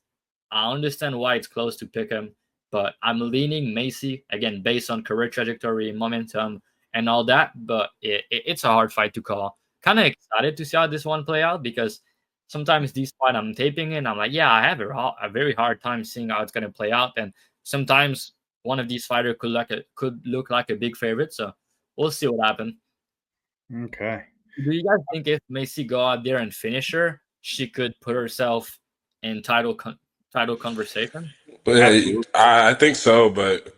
I understand why it's close to pick him, but I'm leaning Macy, again, based on career trajectory, momentum, and all that, but it's a hard fight to call. Kind of excited to see how this one play out, because sometimes these fights I'm taping in, I'm like, yeah, I have a very hard time seeing how it's going to play out, and sometimes one of these fighters could look like a big favorite, so we'll see what happens. Okay. Do you guys think if Macy go out there and finish her, she could put herself in title conversation? But I think so, but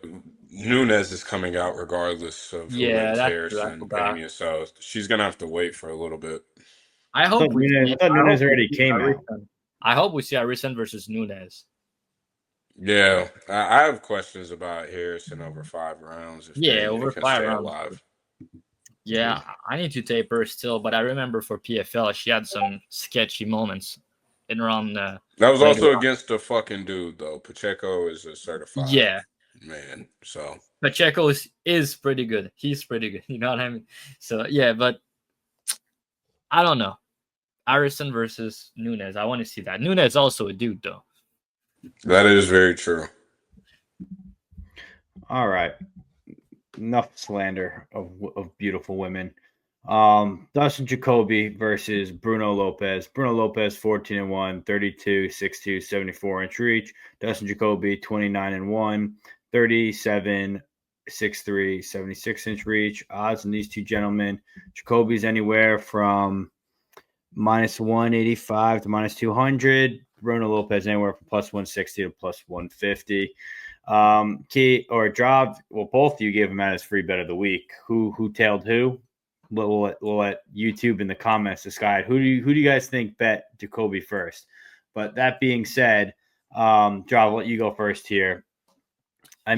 Nunes is coming out regardless of who wins Harrison Pena, so she's gonna have to wait for a little bit. I thought Nunes already came out. I hope we see Harrison versus Nunes. Yeah, I have questions about Harrison over 5 rounds. Over 5 rounds. Alive. Yeah, I need to tape her still, but I remember for PFL, she had some sketchy moments in around. That was also against the fucking dude, though. Pacheco is a certified man, so Pacheco is pretty good. He's pretty good. You know what I mean? So yeah, but I don't know. Harrison versus Nunes. I want to see that. Nunes is also a dude, though. That is very true. All right. Enough slander of beautiful women. Dustin Jacoby versus Bruno Lopes. Bruno Lopes 14-1, 32, 6'2", 74-inch reach. Dustin Jacoby 29-1, 37, 6'3", 76-inch reach. Odds on these two gentlemen. Jacoby's anywhere from minus 185 to minus 200. Bruno Lopez anywhere from plus 160 to plus 150. Key or Drav, well, both of you gave him out as free bet of the week. Who tailed who? We'll let YouTube in the comments decide. Who do you guys think bet Jacoby first? But that being said, Drav, I'll let you go first here. I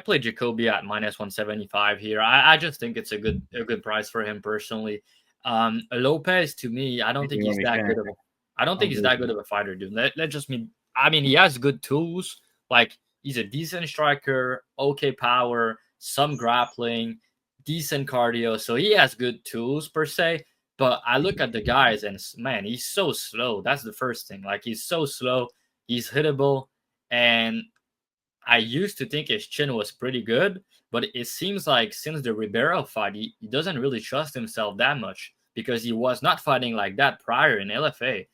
play Jacoby at minus 175 here. I just think it's a good price for him personally. Lopez, to me, I don't think he's that good of a. I don't think he's that good of a fighter, dude. He has good tools. Like, he's a decent striker, okay power, some grappling, decent cardio. So he has good tools per se. But I look at the guys and, man, he's so slow. That's the first thing. Like, he's so slow. He's hittable. And I used to think his chin was pretty good. But it seems like since the Ribeiro fight, he doesn't really trust himself that much, because he was not fighting like that prior in LFA.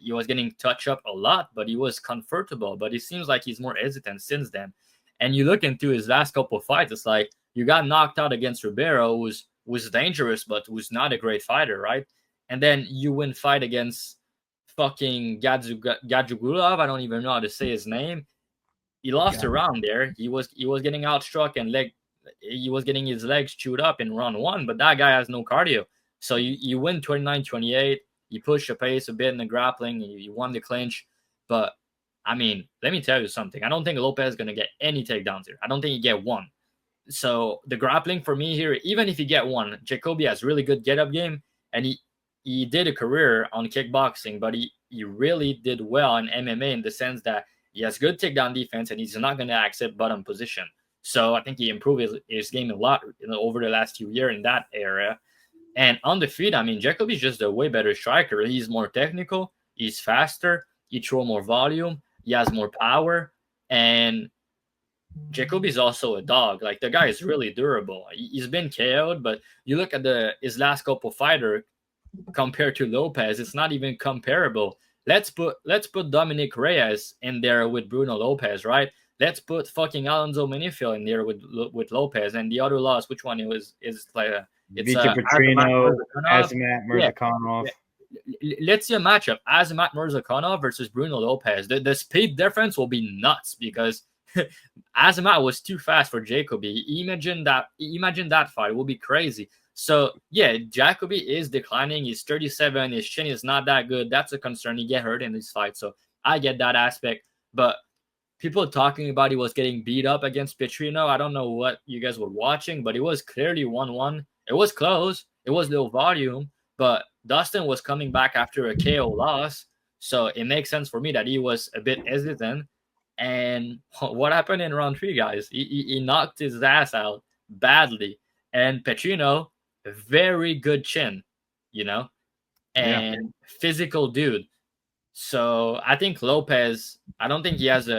He was getting touched up a lot, but he was comfortable. But it seems like he's more hesitant since then. And you look into his last couple of fights, it's like you got knocked out against Ribeiro, who was dangerous, but who's not a great fighter, right? And then you win fight against fucking Gadzugulov. I don't even know how to say his name. He lost a round there. He was getting outstruck and he was getting his legs chewed up in round 1, but that guy has no cardio. So you win 29-28. You push the pace a bit in the grappling. You won the clinch. But, I mean, let me tell you something. I don't think Lopez is going to get any takedowns here. I don't think he get one. So the grappling for me here, even if you get one, Jacoby has really good get-up game, and he did a career on kickboxing, but he really did well in MMA in the sense that he has good takedown defense, and he's not going to accept bottom position. So I think he improved his game a lot over the last few years in that area. And on the feet, I mean, Jacoby's just a way better striker. He's more technical. He's faster. He throws more volume. He has more power. And Jacoby's also a dog. Like, the guy is really durable. He's been KO'd, but you look at his last couple fighter compared to Lopez, it's not even comparable. Let's put Dominic Reyes in there with Bruno Lopez, right? Let's put fucking Alonso Menifil in there with Lopez, and the other loss, which one is like it's Petrino, Azamat Murzakanov. Yeah. Let's see a matchup: Azamat Murzakanov versus Bruno Lopez. The speed difference will be nuts, because Azamat was too fast for Jacoby. Imagine that fight. It will be crazy. So, yeah, Jacoby is declining. He's 37. His chin is not that good. That's a concern. He get hurt in this fight. So I get that aspect. But people talking about he was getting beat up against Petrino. I don't know what you guys were watching, but it was clearly 1-1. It was close. It was low volume. But Dustin was coming back after a KO loss. So it makes sense for me that he was a bit hesitant. And what happened in round 3, guys? He knocked his ass out badly. And Petrino, a very good chin, and physical dude. So I think Lopez, I don't think he has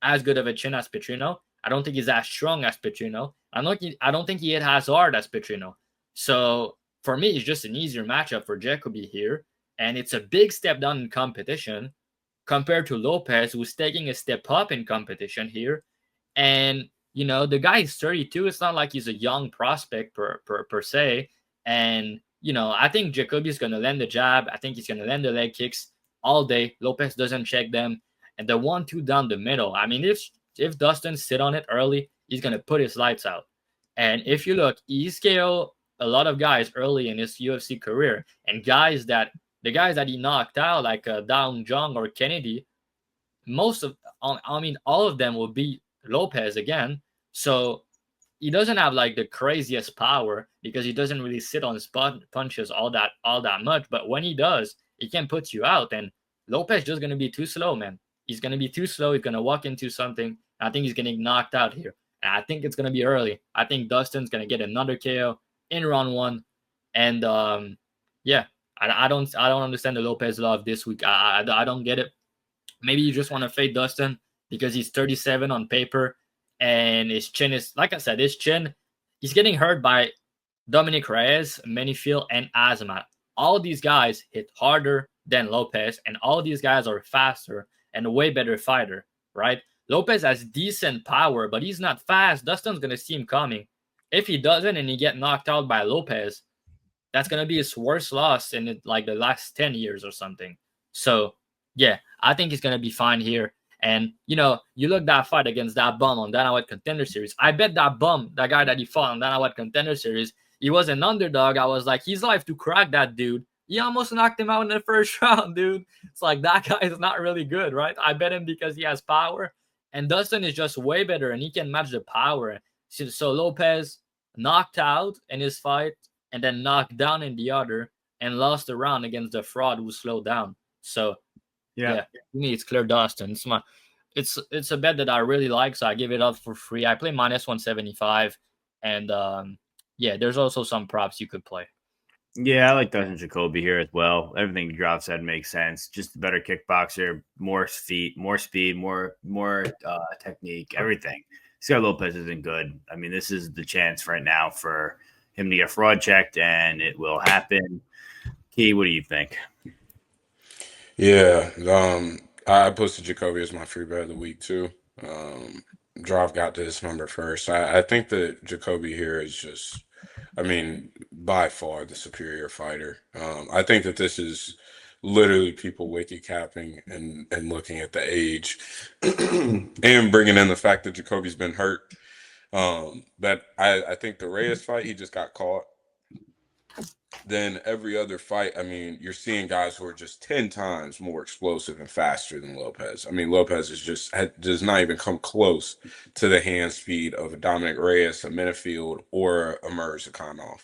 as good of a chin as Petrino. I don't think he's as strong as Petrino. I don't think he hit as hard as Petrino. So for me, it's just an easier matchup for Jacoby here. And it's a big step down in competition compared to Lopez, who's taking a step up in competition here. And the guy is 32. It's not like he's a young prospect per se. And, I think Jacoby's going to land the jab. I think he's going to land the leg kicks all day. Lopez doesn't check them. And the 1-2 down the middle. I mean, if Dustin sit on it early, he's going to put his lights out. And if you look, he's KO a lot of guys early in his UFC career. And the guys that he knocked out, like Dawn Jung or Kennedy, all of them will be Lopez again. So he doesn't have like the craziest power, because he doesn't really sit on spot punches all that much. But when he does, he can put you out. And Lopez just going to be too slow, man. He's going to be too slow. He's going to walk into something. I think he's going to get knocked out here. And I think it's going to be early. I think Dustin's going to get another KO in round 1. And I don't understand the Lopez love this week. I don't get it. Maybe you just want to fade Dustin because he's 37 on paper. And his chin is, like I said, he's getting hurt by Dominic Reyes, Manyfield, and Azamat. All these guys hit harder than Lopes, and all these guys are faster and a way better fighter, right? Lopes has decent power, but he's not fast. Dustin's going to see him coming. If he doesn't and he get knocked out by Lopes, that's going to be his worst loss in like the last 10 years or something. So, yeah, I think he's going to be fine here. And, you know, you look that fight against that bum on Dana White Contender Series. I bet that bum, that guy that he fought on Dana White Contender Series, he was an underdog. I was like, he's life to crack that dude. He almost knocked him out in the first round, dude. It's like that guy is not really good, right? I bet him because he has power. And Dustin is just way better, and he can match the power. So Lopes knocked out in his fight and then knocked down in the other and lost the round against the fraud who slowed down. So, yeah, to me, it's clear Dustin. It's a bet that I really like, so I give it up for free. I play minus 175, and yeah, there's also some props you could play. Yeah, I like Dustin Jacoby here as well. Everything Drav said makes sense. Just a better kickboxer, more feet, more speed, more technique, everything. Scott Lopes isn't good. I mean, this is the chance right now for him to get fraud checked, and it will happen. Key, what do you think? Yeah, I posted Jacoby as my free bet of the week too. Drav got this number first. I think that Jacoby here is just, I mean, by far the superior fighter. I think that this is literally people wicket capping and looking at the age and bringing in the fact that Jacoby's been hurt. But I think the Reyes fight, he just got caught. Then every other fight, I mean, you're seeing guys who are just 10 times more explosive and faster than Lopes. I mean, Lopes does not even come close to the hand speed of a Dominic Reyes, a Mederos, or a Murzakhanov.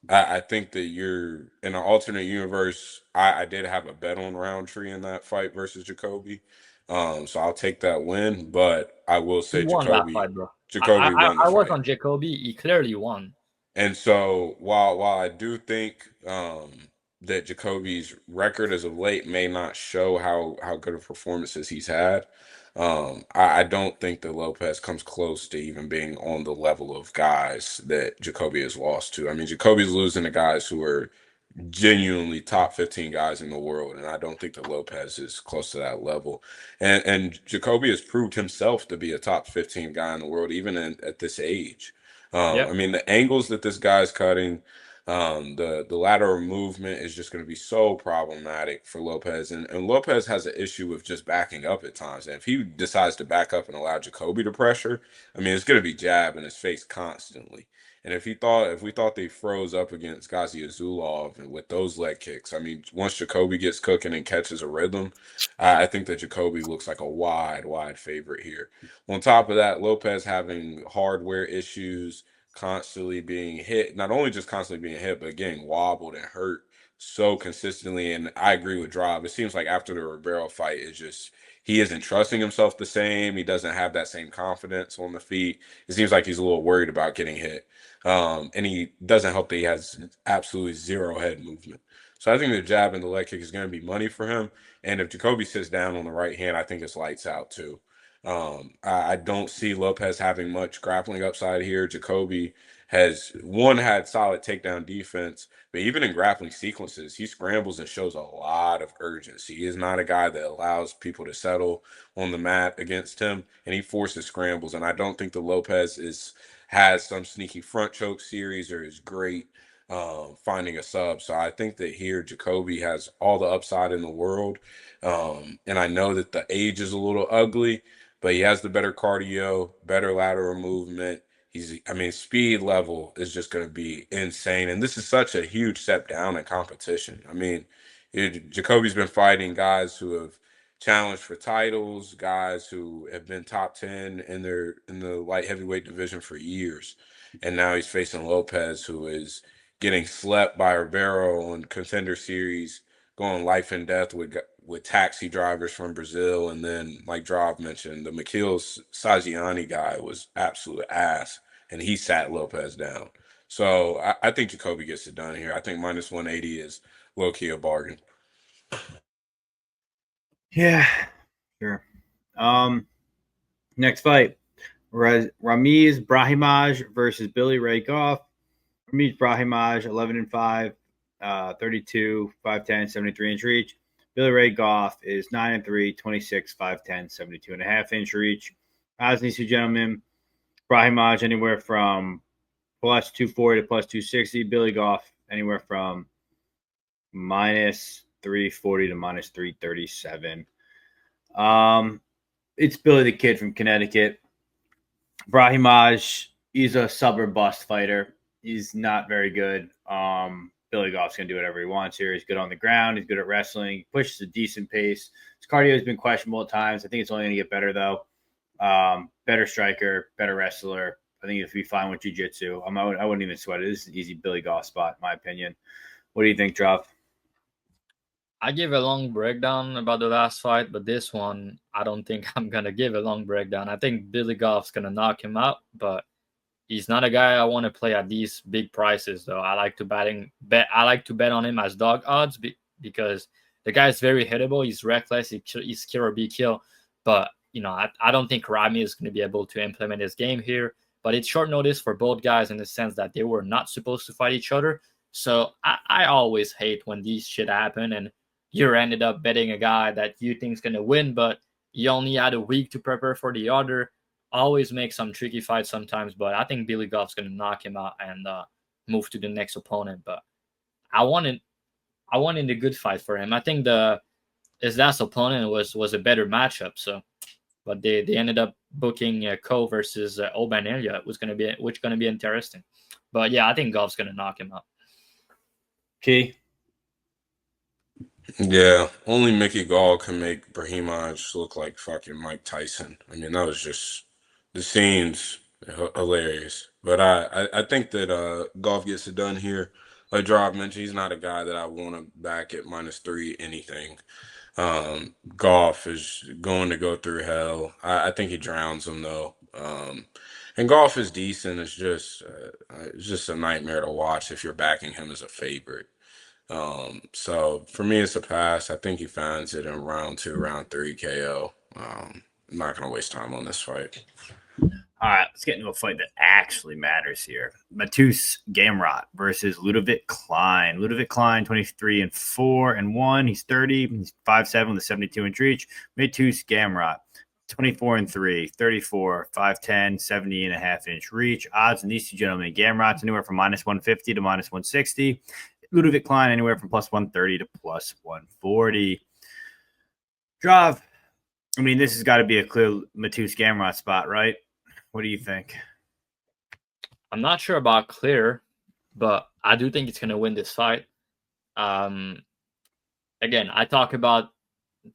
I think that you're in an alternate universe. I did have a bet on Roundtree in that fight versus Jacoby. So I'll take that win, but I will say He won that fight, bro. Jacoby won the I was fight. on Jacoby. He clearly won. And so while I do think that Jacoby's record as of late may not show how good of performances he's had, I don't think that Lopes comes close to even being on the level of guys that Jacoby has lost to. I mean, Jacoby's losing to guys who are genuinely top 15 guys in the world, and I don't think that Lopes is close to that level. And Jacoby has proved himself to be a top 15 guy in the world, even at this age. I mean, the angles that this guy's cutting, the lateral movement is just going to be so problematic for Lopes. And Lopes has an issue with just backing up at times. And if he decides to back up and allow Jacoby to pressure, I mean, it's going to be jab in his face constantly. And if we thought they froze up against Ghazi Azulov and with those leg kicks, I mean, once Jacoby gets cooking and catches a rhythm, I think that Jacoby looks like a wide favorite here. On top of that, Lopes having hardware issues, constantly being hit, not only just constantly being hit, but getting wobbled and hurt so consistently. And I agree with Drav. It seems like after the Ribeiro fight, it's just he isn't trusting himself the same. He doesn't have that same confidence on the feet. It seems like he's a little worried about getting hit. And he doesn't help that he has absolutely zero head movement. So I think the jab and the leg kick is going to be money for him. And if Jacoby sits down on the right hand, I think it's lights out too. I don't see Lopes having much grappling upside here. Jacoby had solid takedown defense, but even in grappling sequences, he scrambles and shows a lot of urgency. He is not a guy that allows people to settle on the mat against him, and he forces scrambles. And I don't think the Lopes has some sneaky front choke series or is great finding a sub. So I think that here Jacoby has all the upside in the world. And I know that the age is a little ugly, but he has the better cardio, better lateral movement. Speed level is just going to be insane. And this is such a huge step down in competition. I mean, Jacoby's been fighting guys who have challenged for titles, guys who have been top 10 in the light heavyweight division for years. And now he's facing Lopes, who is getting slept by Ribeiro on Contender Series, going life and death with taxi drivers from Brazil. And then, like Drav mentioned, the Mikhail Sajiani guy was absolute ass, and he sat Lopes down. So I think Jacoby gets it done here. I think minus 180 is low-key a bargain. Yeah, sure. Next fight, Ramiz Brahimaj versus Billy Ray Goff. Meets Brahimaj, 11-5, 32, 5'10", 73-inch reach. Billy Ray Goff is 9-3, 26, 5'10", 72.5-inch reach. As these two gentlemen, Brahimaj anywhere from plus 240 to plus 260. Billy Goff anywhere from minus 340 to minus 337. It's Billy the Kid from Connecticut. Brahimaj, he's a suburb bust fighter. He's not very good. Billy Goff's going to do whatever he wants here. He's good on the ground. He's good at wrestling. He pushes a decent pace. His cardio has been questionable at times. I think it's only going to get better, though. Better striker, better wrestler. I think if we fine with jiu-jitsu, I wouldn't even sweat it. This is an easy Billy Goff spot, in my opinion. What do you think, Dravhy? I give a long breakdown about the last fight, but this one, I don't think I'm going to give a long breakdown. I think Billy Goff's going to knock him out, but he's not a guy I want to play at these big prices, though. I like to bet on him as dog odds because the guy is very hittable. He's reckless. He's kill or be kill. But, I don't think Rami is going to be able to implement his game here. But it's short notice for both guys in the sense that they were not supposed to fight each other. So I always hate when these shit happen and you ended up betting a guy that you think is going to win, but you only had a week to prepare for the other. Always make some tricky fights sometimes, but I think Billy Goff's going to knock him out and move to the next opponent. But I wanted a good fight for him. I think his last opponent was a better matchup. So, but they ended up booking Ko versus Oban Elliott, which going to be interesting. But yeah, I think Goff's going to knock him out. Key. Yeah, only Mickey Gall can make Brahimaj look like fucking Mike Tyson. I mean, that was just the scenes hilarious. But I think that Goff gets it done here. Like Dravhy mentioned, he's not a guy that I want to back at -3 anything. Goff is going to go through hell. I think he drowns him though. And Goff is decent. It's just a nightmare to watch if you're backing him as a favorite. So for me, it's a pass. I think he finds it in round 2, round 3 KO. I'm not going to waste time on this fight. All right, let's get into a fight that actually matters here. Mateusz Gamrot versus Leavitt Klein. Leavitt Klein, 23-4-1. He's 30. He's 5'7" with a 72-inch reach. Mateusz Gamrot, 24-3, 34, 5'10", 70.5-inch reach. Odds in these two gentlemen. Gamrot's anywhere from -150 to -160. Leavitt Klein anywhere from +130 to +140. Dravy, I mean, this has got to be a clear Mateusz Gamrot spot, right? What do you think? I'm not sure about clear, but I do think it's going to win this fight. Again, I talk about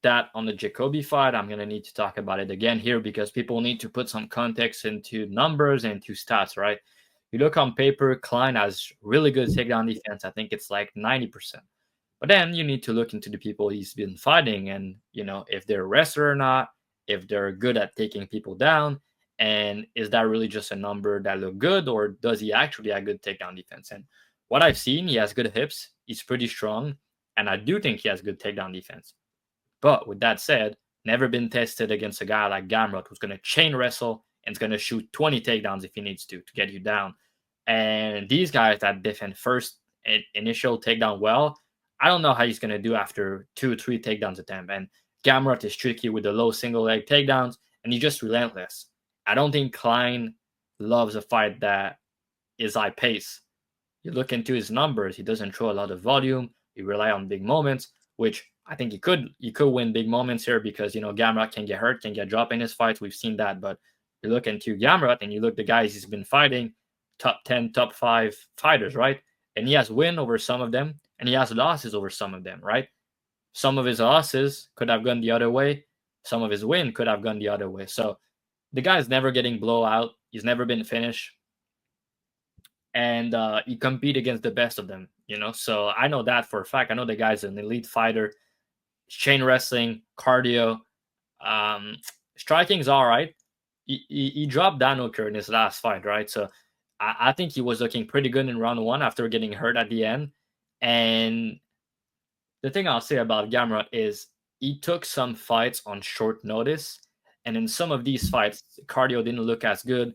that on the Jacoby fight. I'm going to need to talk about it again here because people need to put some context into numbers and to stats, right? You look on paper, Klein has really good takedown defense. I think it's like 90%. But then you need to look into the people he's been fighting and, if they're a wrestler or not, if they're good at taking people down, and is that really just a number that look good, or does he actually have good takedown defense? And what I've seen, he has good hips. He's pretty strong, and I do think he has good takedown defense. But with that said, never been tested against a guy like Gamrot who's going to chain wrestle and is going to shoot 20 takedowns if he needs to get you down. And these guys that defend first initial takedown well, I don't know how he's going to do after 2 or 3 takedowns attempt. And Gamrot is tricky with the low single leg takedowns, and he's just relentless. I don't think Klein loves a fight that is high pace. You look into his numbers, he doesn't throw a lot of volume. He rely on big moments, which I think he could win big moments here because, Gamrot can get hurt, can get dropped in his fights. We've seen that. But you look into Gamrot and you look the guys he's been fighting, top 10, top 5 fighters, right? And he has win over some of them, and he has losses over some of them, right? Some of his losses could have gone the other way. Some of his win could have gone the other way. So the guy's never getting blowout. He's never been finished. And he compete against the best of them, So I know that for a fact. I know the guy's an elite fighter. Chain wrestling, cardio. Striking's all right. He dropped Danoker in his last fight, right? So I think he was looking pretty good in round 1 after getting hurt at the end. And the thing I'll say about Gamrot is he took some fights on short notice. And in some of these fights, cardio didn't look as good.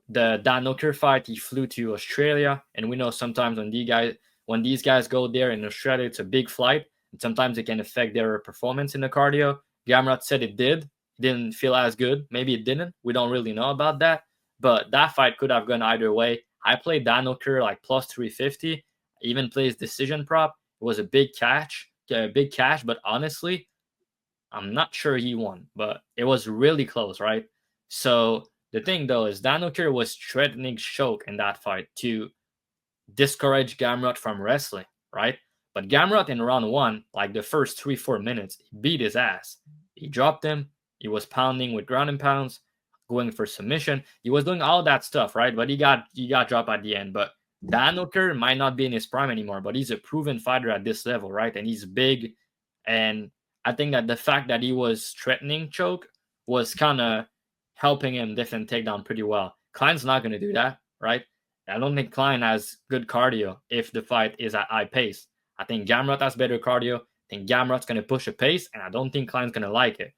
The Dan Hooker fight, he flew to Australia, and we know sometimes when these guys go there in Australia, it's a big flight, and sometimes it can affect their performance in the cardio. Gamrot said it did. Didn't feel as good. Maybe it didn't. We don't really know about that. But that fight could have gone either way. I played Dan Hooker like plus 350. Even plays decision prop. It was a big cash. But honestly, I'm not sure he won. But it was really close, right? So the thing though is Dan Hooker was threatening choke in that fight to discourage Gamrot from wrestling, right? But Gamrot in round 1, like the first 3-4 minutes, he beat his ass. He dropped him. He was pounding with ground and pounds, going for submission. He was doing all that stuff, right? But he got dropped at the end. But Dan Hooker might not be in his prime anymore, but he's a proven fighter at this level, right? And he's big. And I think that the fact that he was threatening choke was kind of helping him defend takedown pretty well. Klein's not going to do that, right? I don't think Klein has good cardio if the fight is at high pace. I think Gamrot has better cardio. I think Gamrot's going to push a pace, and I don't think Klein's going to like it.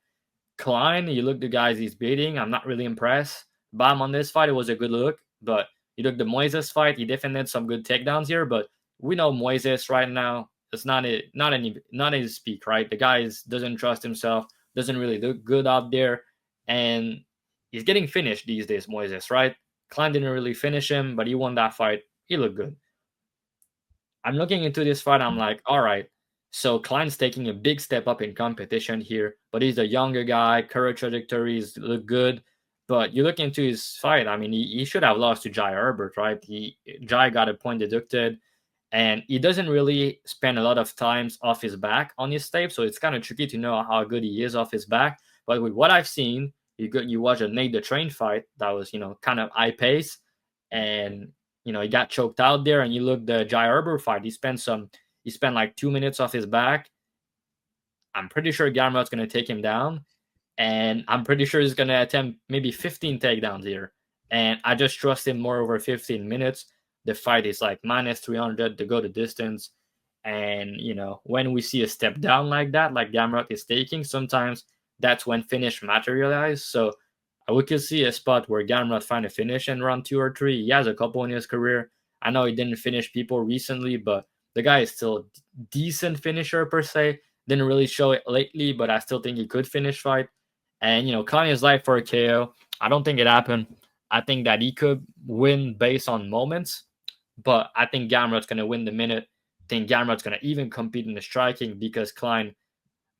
Klein, you look the guys he's beating, I'm not really impressed. Bam on this fight, it was a good look, but you look the Moises fight, he defended some good takedowns here, but we know Moises right now, it's not his peak, right? The guy doesn't trust himself, doesn't really look good out there, and he's getting finished these days, Moises, right? Klein didn't really finish him, but he won that fight. He looked good. I'm looking into this fight. I'm like, all right. So Klein's taking a big step up in competition here, but he's a younger guy. Current trajectories look good. But you look into his fight. I mean, he should have lost to Jai Herbert, right? Jai got a point deducted, and he doesn't really spend a lot of times off his back on his tape. So it's kind of tricky to know how good he is off his back. But with what I've seen, you watch a Nate the Train fight that was, kind of high pace, and he got choked out there. And you look the Jai Herbert fight, he spent like 2 minutes off his back. I'm pretty sure Gamrot's going to take him down, and I'm pretty sure he's going to attempt maybe 15 takedowns here. And I just trust him more over 15 minutes. The fight is like minus 300 to go the distance. And, when we see a step down like that, like Gamrot is taking, sometimes that's when finish materialize. So we could see a spot where Gamrot find a finish in round 2 or 3. He has a couple in his career. I know he didn't finish people recently, but the guy is still a decent finisher per se. Didn't really show it lately, but I still think he could finish fight. And, Klein is live for a KO. I don't think it happened. I think that he could win based on moments, but I think Gamrot's going to win the minute. I think Gamrot's going to even compete in the striking because Klein,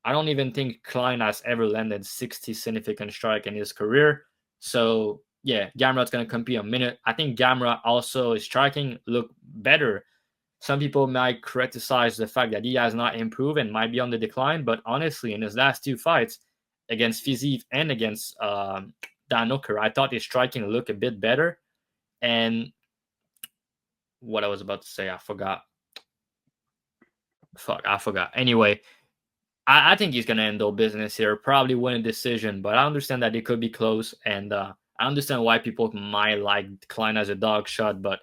I don't even think Klein has ever landed 60 significant strike in his career. So, yeah, Gamrot's going to compete a minute. I think Gamrot also is striking look better. Some people might criticize the fact that he has not improved and might be on the decline. But honestly, in his last 2 fights against Fiziev and against Dan Hooker, I thought his striking looked a bit better. And what I was about to say, I forgot. Anyway, I think he's going to handle business here, probably win a decision, but I understand that it could be close, and I understand why people might like Klein as a dog shot, but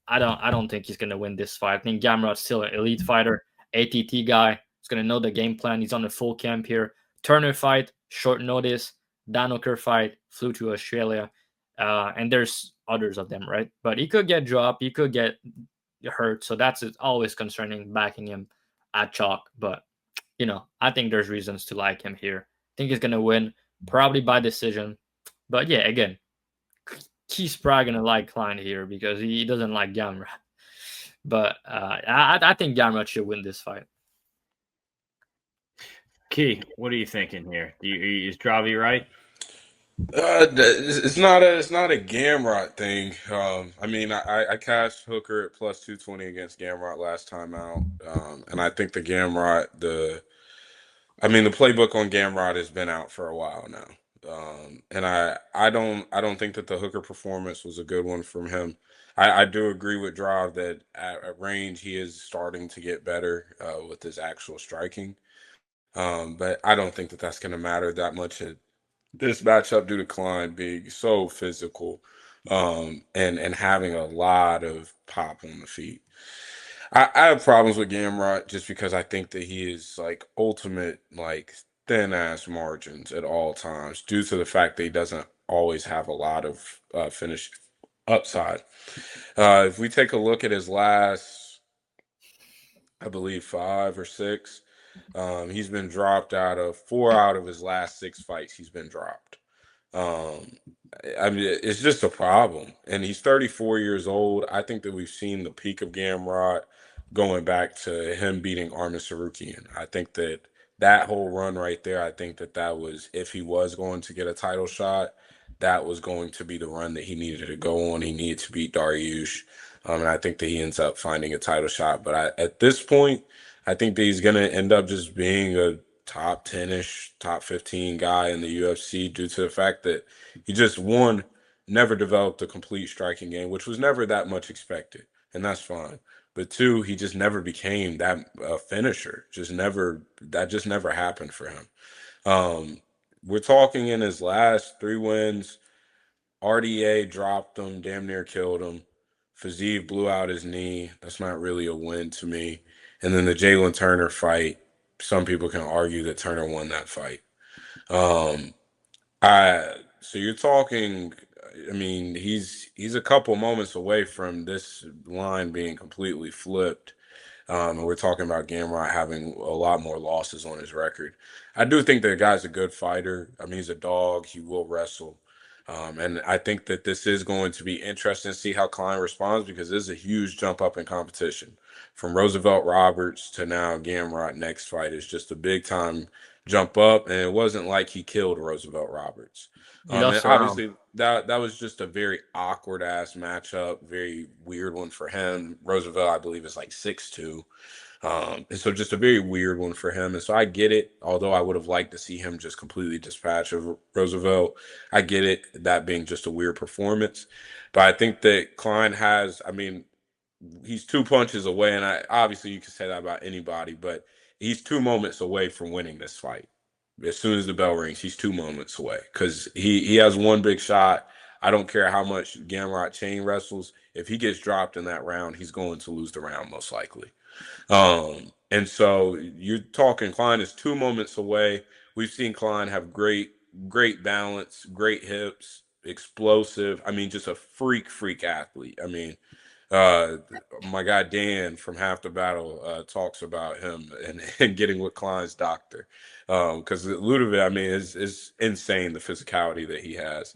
I don't think he's going to win this fight. I think Gamrot's still an elite fighter, ATT guy. He's going to know the game plan. He's on the full camp here. Turner fight, short notice. Dan Hooker fight, flew to Australia, and there's others of them, right? But he could get dropped. He could get hurt, so that's always concerning backing him at chalk, but I think there's reasons to like him here. I think he's going to win, probably by decision. But yeah, again, he's probably going to like Klein here because he doesn't like Gamrot. But I think Gamrot should win this fight. Key, what are you thinking here? Is Dravhy right? It's not a Gamrot thing. I mean, I cashed Hooker at plus 220 against Gamrot last time out, and I think the playbook on Gamrot has been out for a while now, and I don't think that the Hooker performance was a good one from him. I do agree with Drav that at range he is starting to get better with his actual striking, but I don't think that that's going to matter that much at this matchup due to Klein being so physical and having a lot of pop on the feet. I have problems with Gamrot just because I think that he is like ultimate like thin ass margins at all times due to the fact that he doesn't always have a lot of finish upside. If we take a look at his last, I believe 5 or 6, he's been dropped out of 4 out of his last 6 fights. He's been dropped. I mean, it's just a problem. And he's 34 years old. I think that we've seen the peak of Gamrot going back to him beating Armin Sarukian. I think that whole run right there, I think that was, if he was going to get a title shot, that was going to be the run that he needed to go on. He needed to beat Dariush. And I think that he ends up finding a title shot. But at this point, I think that he's going to end up just being a top 10-ish, top 15 guy in the UFC due to the fact that he just, one, never developed a complete striking game, which was never that much expected, and that's fine. But 2, he just never became that finisher. That just never happened for him. We're talking in his last 3 wins, RDA dropped him, damn near killed him. Fiziev blew out his knee. That's not really a win to me. And then the Jalen Turner fight, some people can argue that Turner won that fight. So you're talking, I mean, he's a couple moments away from this line being completely flipped. And we're talking about Gamrot having a lot more losses on his record. I do think that the guy's a good fighter. I mean, he's a dog. He will wrestle. And I think that this is going to be interesting to see how Klein responds, because this is a huge jump up in competition. From Roosevelt Roberts to now Gamrot next fight is just a big time jump up. And it wasn't like he killed Roosevelt Roberts. And obviously that was just a very awkward ass matchup, very weird one for him. Roosevelt, I believe, is like 6'2". And so just a very weird one for him. And so I get it, although I would have liked to see him just completely dispatch of Roosevelt. I get it, that being just a weird performance. But I think that Klein has, I mean, he's 2 punches away, and obviously you can say that about anybody, but he's 2 moments away from winning this fight. As soon as the bell rings, he's 2 moments away, because he has one big shot. I don't care how much Gamrot chain wrestles. If he gets dropped in that round, he's going to lose the round most likely. And so you're talking Klein is 2 moments away. We've seen Klein have great balance, great hips, explosive. I mean, just a freak athlete. I mean, my guy Dan from Half the Battle talks about him and getting with Klein's doctor, because Ludovic, I mean, is insane, the physicality that he has.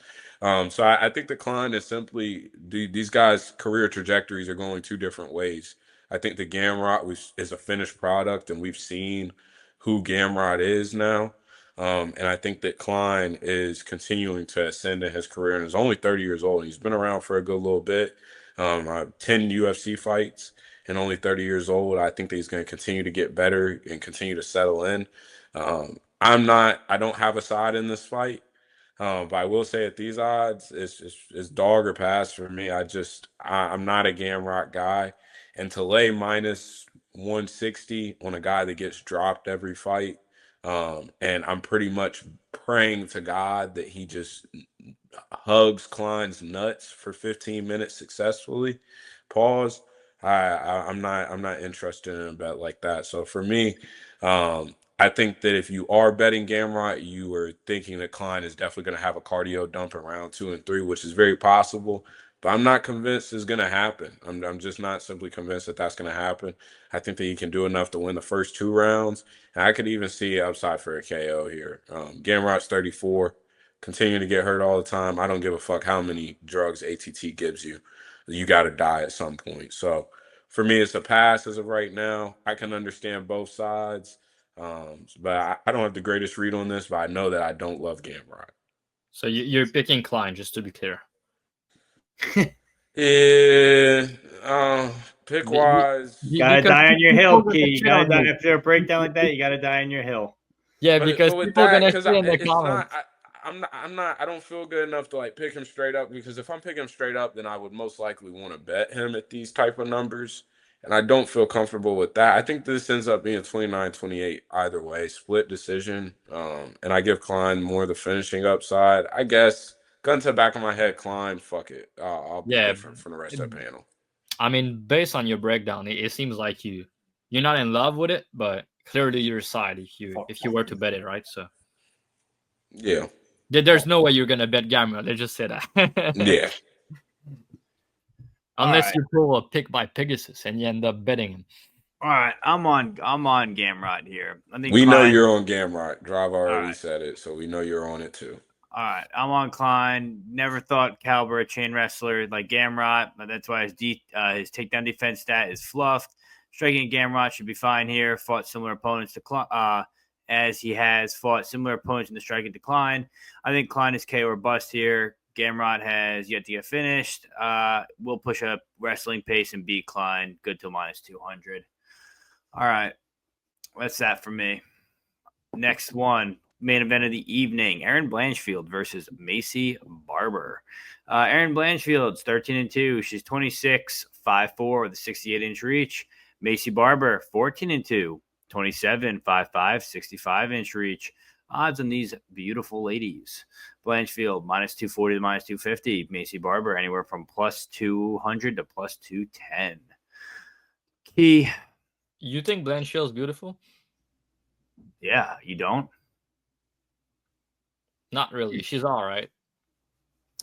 So I think the Klein is simply, these guys' career trajectories are going 2 different ways. I think the Gamrot is a finished product, and we've seen who Gamrot is now. And I think that Klein is continuing to ascend in his career, and is only 30 years old. He's been around for a good little bit. 10 UFC fights and only 30 years old. I think that he's going to continue to get better and continue to settle in. I don't have a side in this fight. But I will say at these odds, it's dog or pass for me. I'm not a Gamrot guy. And to lay minus 160 on a guy that gets dropped every fight, and I'm pretty much praying to God that he just hugs Klein's nuts for 15 minutes successfully. Pause. I'm not interested in a bet like that. So for me, I think that if you are betting Gamrot, you are thinking that Klein is definitely going to have a cardio dump in round 2 and 3, which is very possible. But I'm not convinced it's going to happen. I'm just not simply convinced that that's going to happen. I think that he can do enough to win the first 2 rounds. And I could even see upside for a KO here. Gamrot's 34, continuing to get hurt all the time. I don't give a fuck how many drugs ATT gives you. You got to die at some point. So for me, it's a pass as of right now. I can understand both sides. But I don't have the greatest read on this, but I know that I don't love Gamrot. So you're picking Klein, just to be clear. Yeah, pick wise. You gotta die on your hill, Key. You gotta die after a breakdown like that. You gotta die on your hill. Yeah, because people are gonna say in the comments. I don't feel good enough to like pick him straight up, because if I'm picking him straight up, then I would most likely want to bet him at these type of numbers. And I don't feel comfortable with that. I think this ends up being 29-28 either way, split decision. And I give Klein more the finishing upside. I guess, gun to the back of my head, Klein, fuck it. I'll be different from the rest of the panel. I mean, based on your breakdown, it seems like you're not in love with it, but clearly your side if you were to bet it, right? So yeah. There's no way you're gonna bet Gamrot. Let's just say that. Yeah. Unless right. you pull a pick by Pegasus and you end up betting him. All right, I'm on Gamrot here. I think We know Klein- you're on Gamrot. Dravhy already right. said it, so we know you're on it too. All right, I'm on Klein. Never thought Caliber a chain wrestler like Gamrot, but that's why his takedown defense stat is fluffed. Striking Gamrot should be fine here. Fought similar opponents to as he has fought similar opponents in the striking decline. I think Klein is KO or bust here. Gamrot has yet to get finished. We'll push up wrestling pace and beat Klein. Good till -200. All right, that's that for me. Next one. Main event of the evening, Erin Blanchfield versus Maycee Barber. Erin Blanchfield's 13-2. She's 26, 5'4" with a 68-inch reach. Maycee Barber, 14-2, 27, 5'5", 65-inch reach. Odds on these beautiful ladies. Blanchfield, -240 to -250. Maycee Barber, anywhere from +200 to +210. Key. You think Blanchfield's beautiful? Yeah, you don't? Not really. She's all right.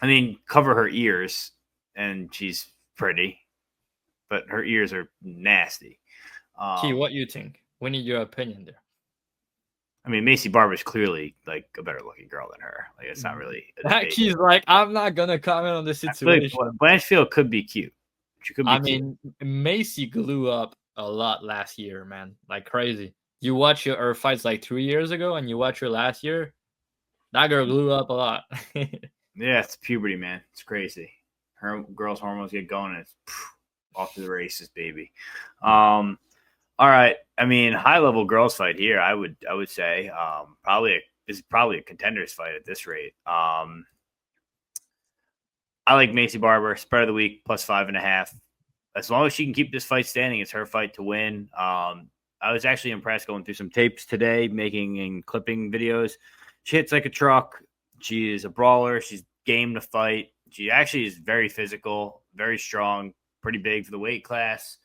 I mean, cover her ears, and she's pretty, but her ears are nasty. Key, what you think? We need your opinion there. I mean, Maycee Barber's clearly like a better looking girl than her. Like, it's not really. Key's like, I'm not gonna comment on the situation. Like Blanchfield could be cute. She could be. I mean, Maycee blew up a lot last year, man, like crazy. You watch her fights like 3 years ago, and you watch her last year. That girl blew up a lot. Yeah, it's puberty, man. It's crazy. Her girls' hormones get going, and it's off to the races, baby. All right. I mean, high level girls fight here. I would say this is probably a contenders fight at this rate. I like Maycee Barber, spread of the week +5.5. As long as she can keep this fight standing, it's her fight to win. I was actually impressed going through some tapes today, making and clipping videos. She hits like a truck. She is a brawler. She's game to fight. She actually is very physical, very strong, pretty big for the weight class.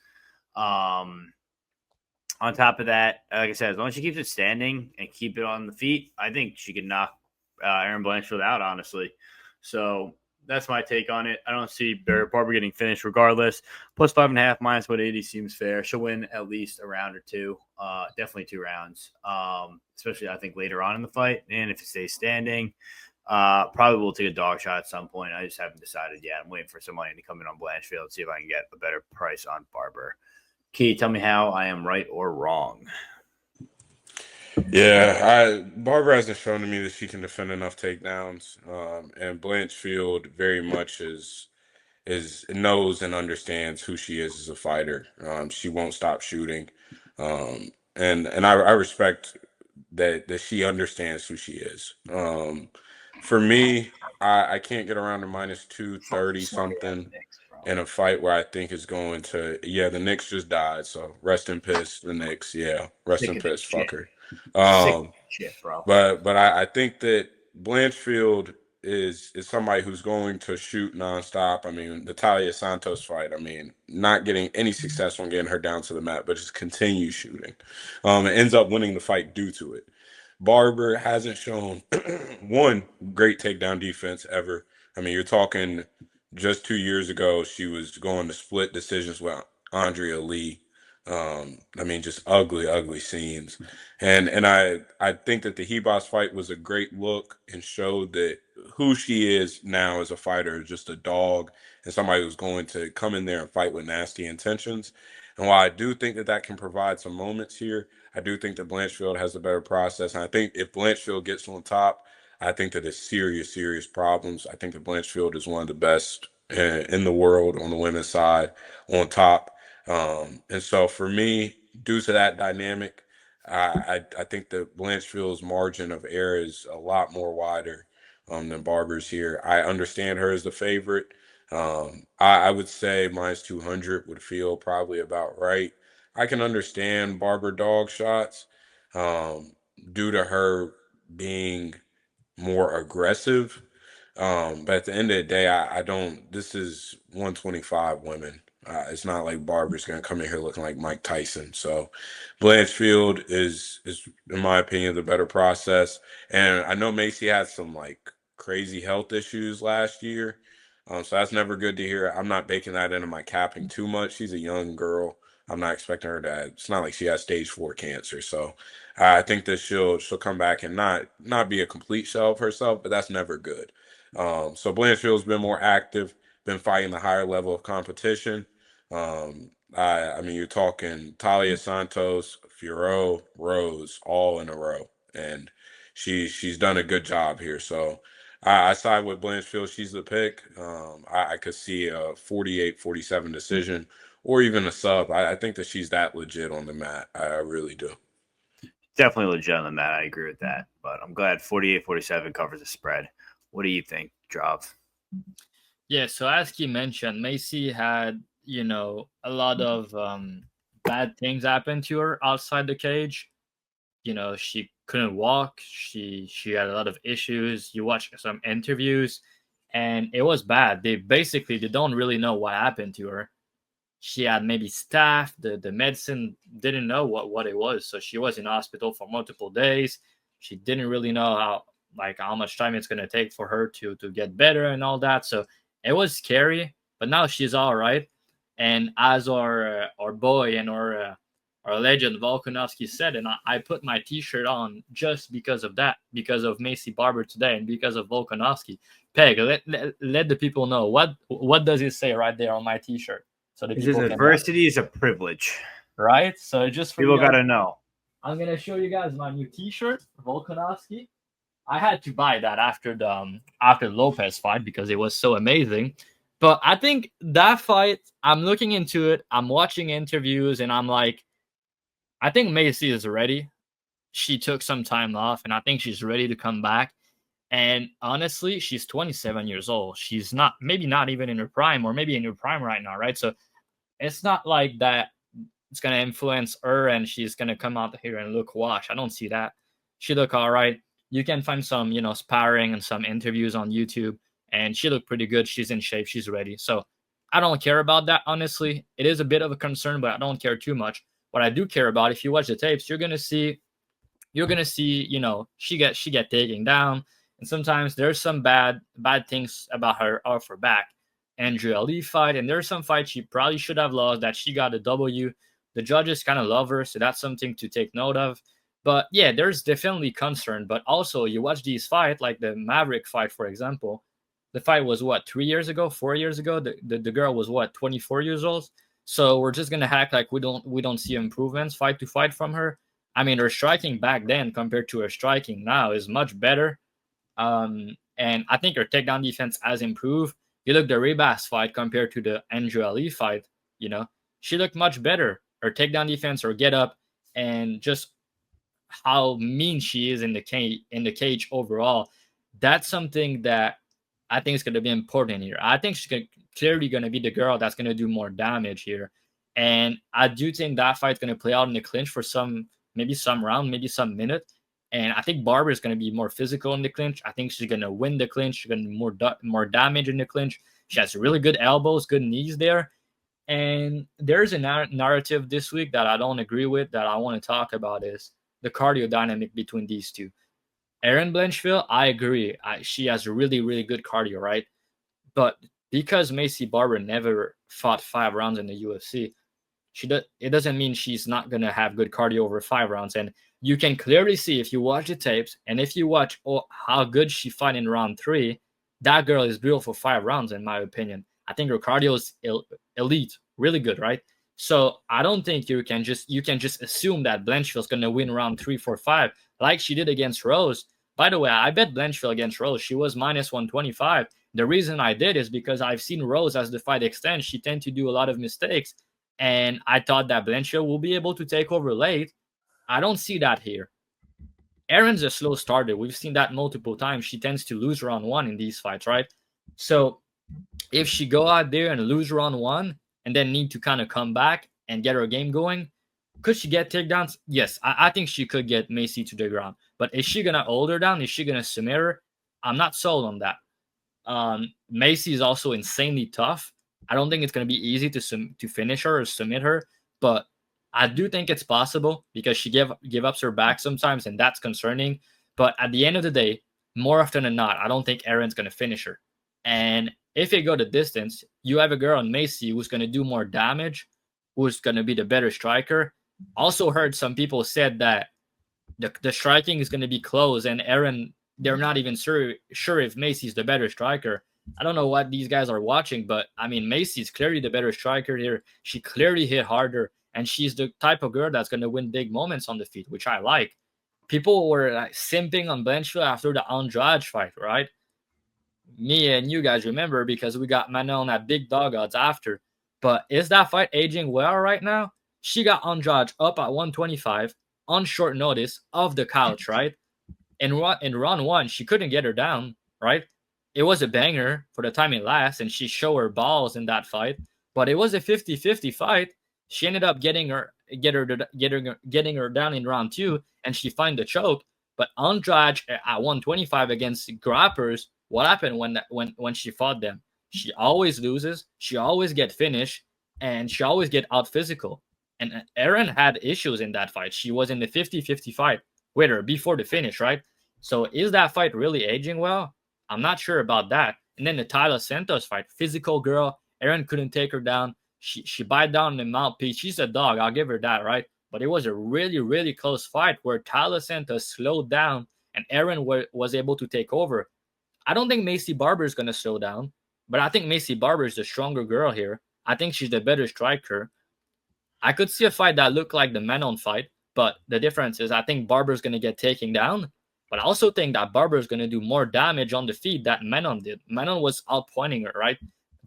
On top of that, like I said, as long as she keeps it standing and keep it on the feet, I think she can knock Erin Blanchfield out, honestly. So that's my take on it. I don't see Barber getting finished regardless. +5.5, -180 seems fair. She'll win at least a round or two. Definitely 2 rounds. Especially I think later on in the fight. And if it stays standing, probably will take a dog shot at some point. I just haven't decided yet. I'm waiting for some money to come in on Blanchfield, see if I can get a better price on Barber. Key, tell me how I am right or wrong. Yeah, Barber hasn't shown to me that she can defend enough takedowns, and Blanchfield very much is knows and understands who she is as a fighter. She won't stop shooting, and I respect that she understands who she is. For me, I can't get around to -230 something in a fight where I think is going to. Yeah, the Knicks just died, so rest in piss, the Knicks. Yeah, rest in piss, fucker. Shit, bro. But I think that Blanchfield is somebody who's going to shoot nonstop. I mean, the Talia Santos fight, I mean, not getting any success on getting her down to the mat, but just continue shooting. It ends up winning the fight due to it. Barber hasn't shown one great takedown defense ever. I mean, you're talking just 2 years ago, she was going to split decisions with Andrea Lee. I mean, just ugly scenes. And I think that the Hebos fight was a great look and showed that who she is now as a fighter is just a dog and somebody who's going to come in there and fight with nasty intentions. And while I do think that can provide some moments here, I do think that Blanchfield has a better process. And I think if Blanchfield gets on top, I think that it's serious problems. I think that Blanchfield is one of the best in the world on the women's side on top. And so for me, due to that dynamic, I think that Blanchfield's margin of error is a lot more wider than Barber's here. I understand her as the favorite. I would say -200 would feel probably about right. I can understand Barber dog shots due to her being more aggressive. But at the end of the day, I don't. This is 125 women. It's not like Barber's going to come in here looking like Mike Tyson. So Blanchfield is in my opinion, the better process. And I know Maycee had some like crazy health issues last year. So that's never good to hear. I'm not baking that into my capping too much. She's a young girl. I'm not expecting her to. It's not like she has stage 4 cancer. So I think that she'll come back and not be a complete shell of herself, but that's never good. So Blanchfield's been more active, been fighting the higher level of competition. I mean, you're talking Talia, Santos, Filho, Rose, all in a row, and she's done a good job here. So I side with Blanchfield. She's the pick. I could see a 48-47 decision or even a sub. I think that she's that legit on the mat. I really do. Definitely legit on the mat. I agree with that. But I'm glad 48-47 covers the spread. What do you think, Drav? Yeah, so as you mentioned, Macy had, a lot of bad things happen to her outside the cage. She couldn't walk. She had a lot of issues. You watch some interviews, and it was bad. They don't really know what happened to her. She had maybe staph. The medicine didn't know what it was, so she was in hospital for multiple days. She didn't really know how much time it's gonna take for her to get better and all that. So it was scary, but now she's all right. And as our boy and our legend Volkanovski said, and I put my T-shirt on just because of that, because of Macy Barber today, and because of Volkanovski. Peg, let the people know what does it say right there on my T-shirt, so the people can adversity is a privilege, right? So just for people gotta know. I'm gonna show you guys my new T-shirt, Volkanovski. I had to buy that after the Lopes fight because it was so amazing. But I think that fight, I'm looking into it, I'm watching interviews, and I'm like, I think Macy is ready. She took some time off, and I think she's ready to come back. And honestly, she's 27 years old. She's maybe not even in her prime, or maybe in her prime right now, right? So it's not like that it's going to influence her and she's going to come out here and look washed. I don't see that. She look all right. You can find some, sparring and some interviews on YouTube, and she looked pretty good. She's in shape. She's ready. So I don't care about that, honestly. It is a bit of a concern, but I don't care too much. What I do care about, if you watch the tapes, you're gonna see, she get taken down, and sometimes there's some bad things about her off her back. Andrea Lee fight, and there's some fights she probably should have lost that she got a W. The judges kind of love her, so that's something to take note of. But yeah, there's definitely concern. But also, you watch these fights, like the Maverick fight, for example. The fight was 3 years ago, 4 years ago. The girl was 24 years old. So we're just gonna act like we don't see improvements fight to fight from her. I mean, her striking back then compared to her striking now is much better. And I think her takedown defense has improved. You look the Rebas fight compared to the Andrea Lee fight, she looked much better. Her takedown defense, her get up, and just how mean she is in the cage overall. That's something that I think is going to be important here. I think she's clearly going to be the girl that's going to do more damage here. And I do think that fight's going to play out in the clinch for maybe some round, maybe some minute. And I think Barber is going to be more physical in the clinch. I think she's going to win the clinch. She's going to do more damage in the clinch. She has really good elbows, good knees there. And there's a narrative this week that I don't agree with, that I want to talk about, is the cardio dynamic between these two. Erin Blanchfield, I agree. She has a really, really good cardio, right? But because Macy Barber never fought 5 rounds in the UFC, it doesn't mean she's not going to have good cardio over 5 rounds. And you can clearly see, if you watch the tapes and if you watch how good she fought in round 3, that girl is built for 5 rounds, in my opinion. I think her cardio is elite, really good, right? So I don't think you can just assume that Blanchfield's going to win round 3, 4, 5 like she did against Rose. By the way, I bet Blanchfield against Rose. She was minus 125. The reason I did is because I've seen Rose as the fight extends. She tends to do a lot of mistakes, and I thought that Blanchfield will be able to take over late. I don't see that here. Erin's a slow starter. We've seen that multiple times. She tends to lose round 1 in these fights, right? So if she go out there and lose round 1 and then need to kind of come back and get her game going, could she get takedowns? Yes, I think she could get Macy to the ground. But is she going to hold her down? Is she going to submit her? I'm not sold on that. Macy is also insanely tough. I don't think it's going to be easy to finish her or submit her, but I do think it's possible because she give up her back sometimes, and that's concerning. But at the end of the day, more often than not, I don't think Erin's going to finish her. And if you go the distance, you have a girl in Macy who's going to do more damage, who's going to be the better striker. Also heard some people said that the striking is going to be close, and Erin, they're not even sure if Macy's the better striker. I don't know what these guys are watching, but I mean, Macy's clearly the better striker here. She clearly hit harder, and she's the type of girl that's going to win big moments on the feet, which I like. People were like simping on Blanchfield after the Andrade fight, right? Me and you guys remember because we got Manon at big dog odds after. But is that fight aging well right now? She got Andrade up at 125 on short notice off the couch, right? In round one, she couldn't get her down, right? It was a banger for the time it lasts, and she showed her balls in that fight. But it was a 50-50 fight. She ended up getting her down in round two, and she find the choke. But Andrade at 125 against grappers, what happened when she fought them? She always loses. She always get finished, and she always get out physical. And Erin had issues in that fight. She was in the 50-50 fight with her before the finish, right? So is that fight really aging well? I'm not sure about that. And then the Tyler Santos fight, physical girl. Erin couldn't take her down. She bite down the mouthpiece. She's a dog. I'll give her that, right? But it was a really, really close fight where Tyler Santos slowed down and Erin was able to take over. I don't think Macy Barber is going to slow down, but I think Macy Barber is the stronger girl here. I think she's the better striker. I could see a fight that looked like the Manon fight, but the difference is I think Barber's going to get taken down, but I also think that Barber is going to do more damage on the feet than Manon did. Manon was outpointing her, right?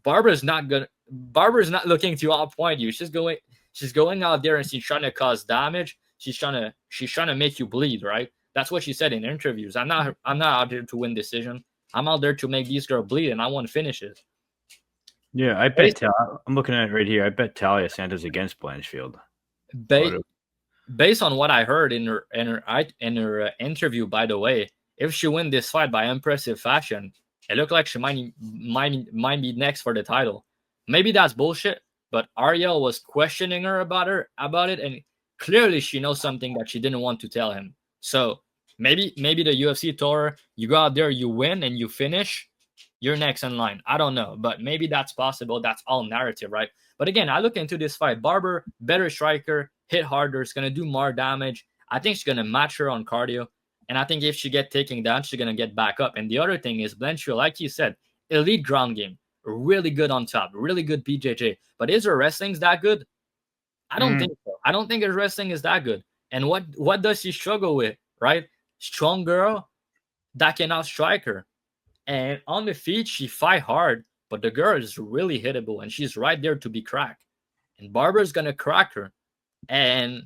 Barber's not looking to outpoint you. She's going out there and she's trying to cause damage. She's trying to make you bleed, right? That's what she said in interviews. I'm not out there to win decision. I'm out there to make these girls bleed, and I want finishes. Yeah, I bet. I'm looking at it right here. I bet Talia Santos against Blanchfield. Based on what I heard in her interview, by the way, if she win this fight by impressive fashion, it looked like she might be next for the title. Maybe that's bullshit, but Ariel was questioning her about it, and clearly she knows something that she didn't want to tell him. So maybe the UFC told her, you go out there, you win, and you finish, you're next in line. I don't know, but maybe that's possible. That's all narrative, right? But again, I look into this fight. Barber, better striker, hit harder, is going to do more damage. I think she's going to match her on cardio. And I think if she get taken down, she's going to get back up. And the other thing is Blanchfield, like you said, elite ground game. Really good on top. Really good BJJ. But is her wrestling that good? I don't think so. I don't think her wrestling is that good. And what does she struggle with, right? Strong girl that cannot strike her. And on the feet, she fight hard, but the girl is really hittable, and she's right there to be cracked. And Barber's going to crack her. And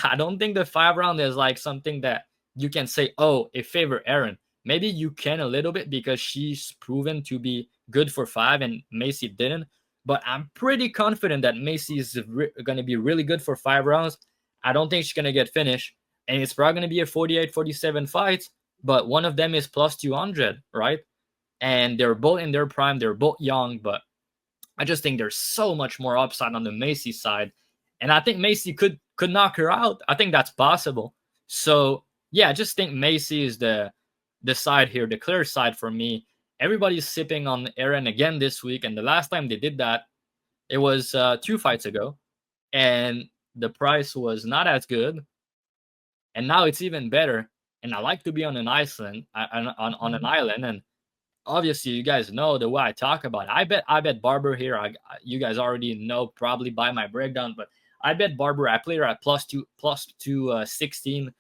I don't think the 5 round is like something that you can say, oh, it favor Erin. Maybe you can a little bit because she's proven to be good for 5 and Macy didn't. But I'm pretty confident that Macy is going to be really good for 5 rounds. I don't think she's going to get finished. And it's probably going to be a 48-47 fight, but one of them is plus 200, right? And they're both in their prime. They're both young, but I just think there's so much more upside on the Macy side. And I think Macy could knock her out. I think that's possible. So, yeah, I just think Macy is the side here, the clear side for me. Everybody's sipping on Erin again this week. And the last time they did that, it was 2 fights ago. And the price was not as good. And now it's even better. And I like to be on an island, on an island. And obviously, you guys know the way I talk about it. I bet Barber here. You guys already know probably by my breakdown, but I bet Barber. I play her at plus 216.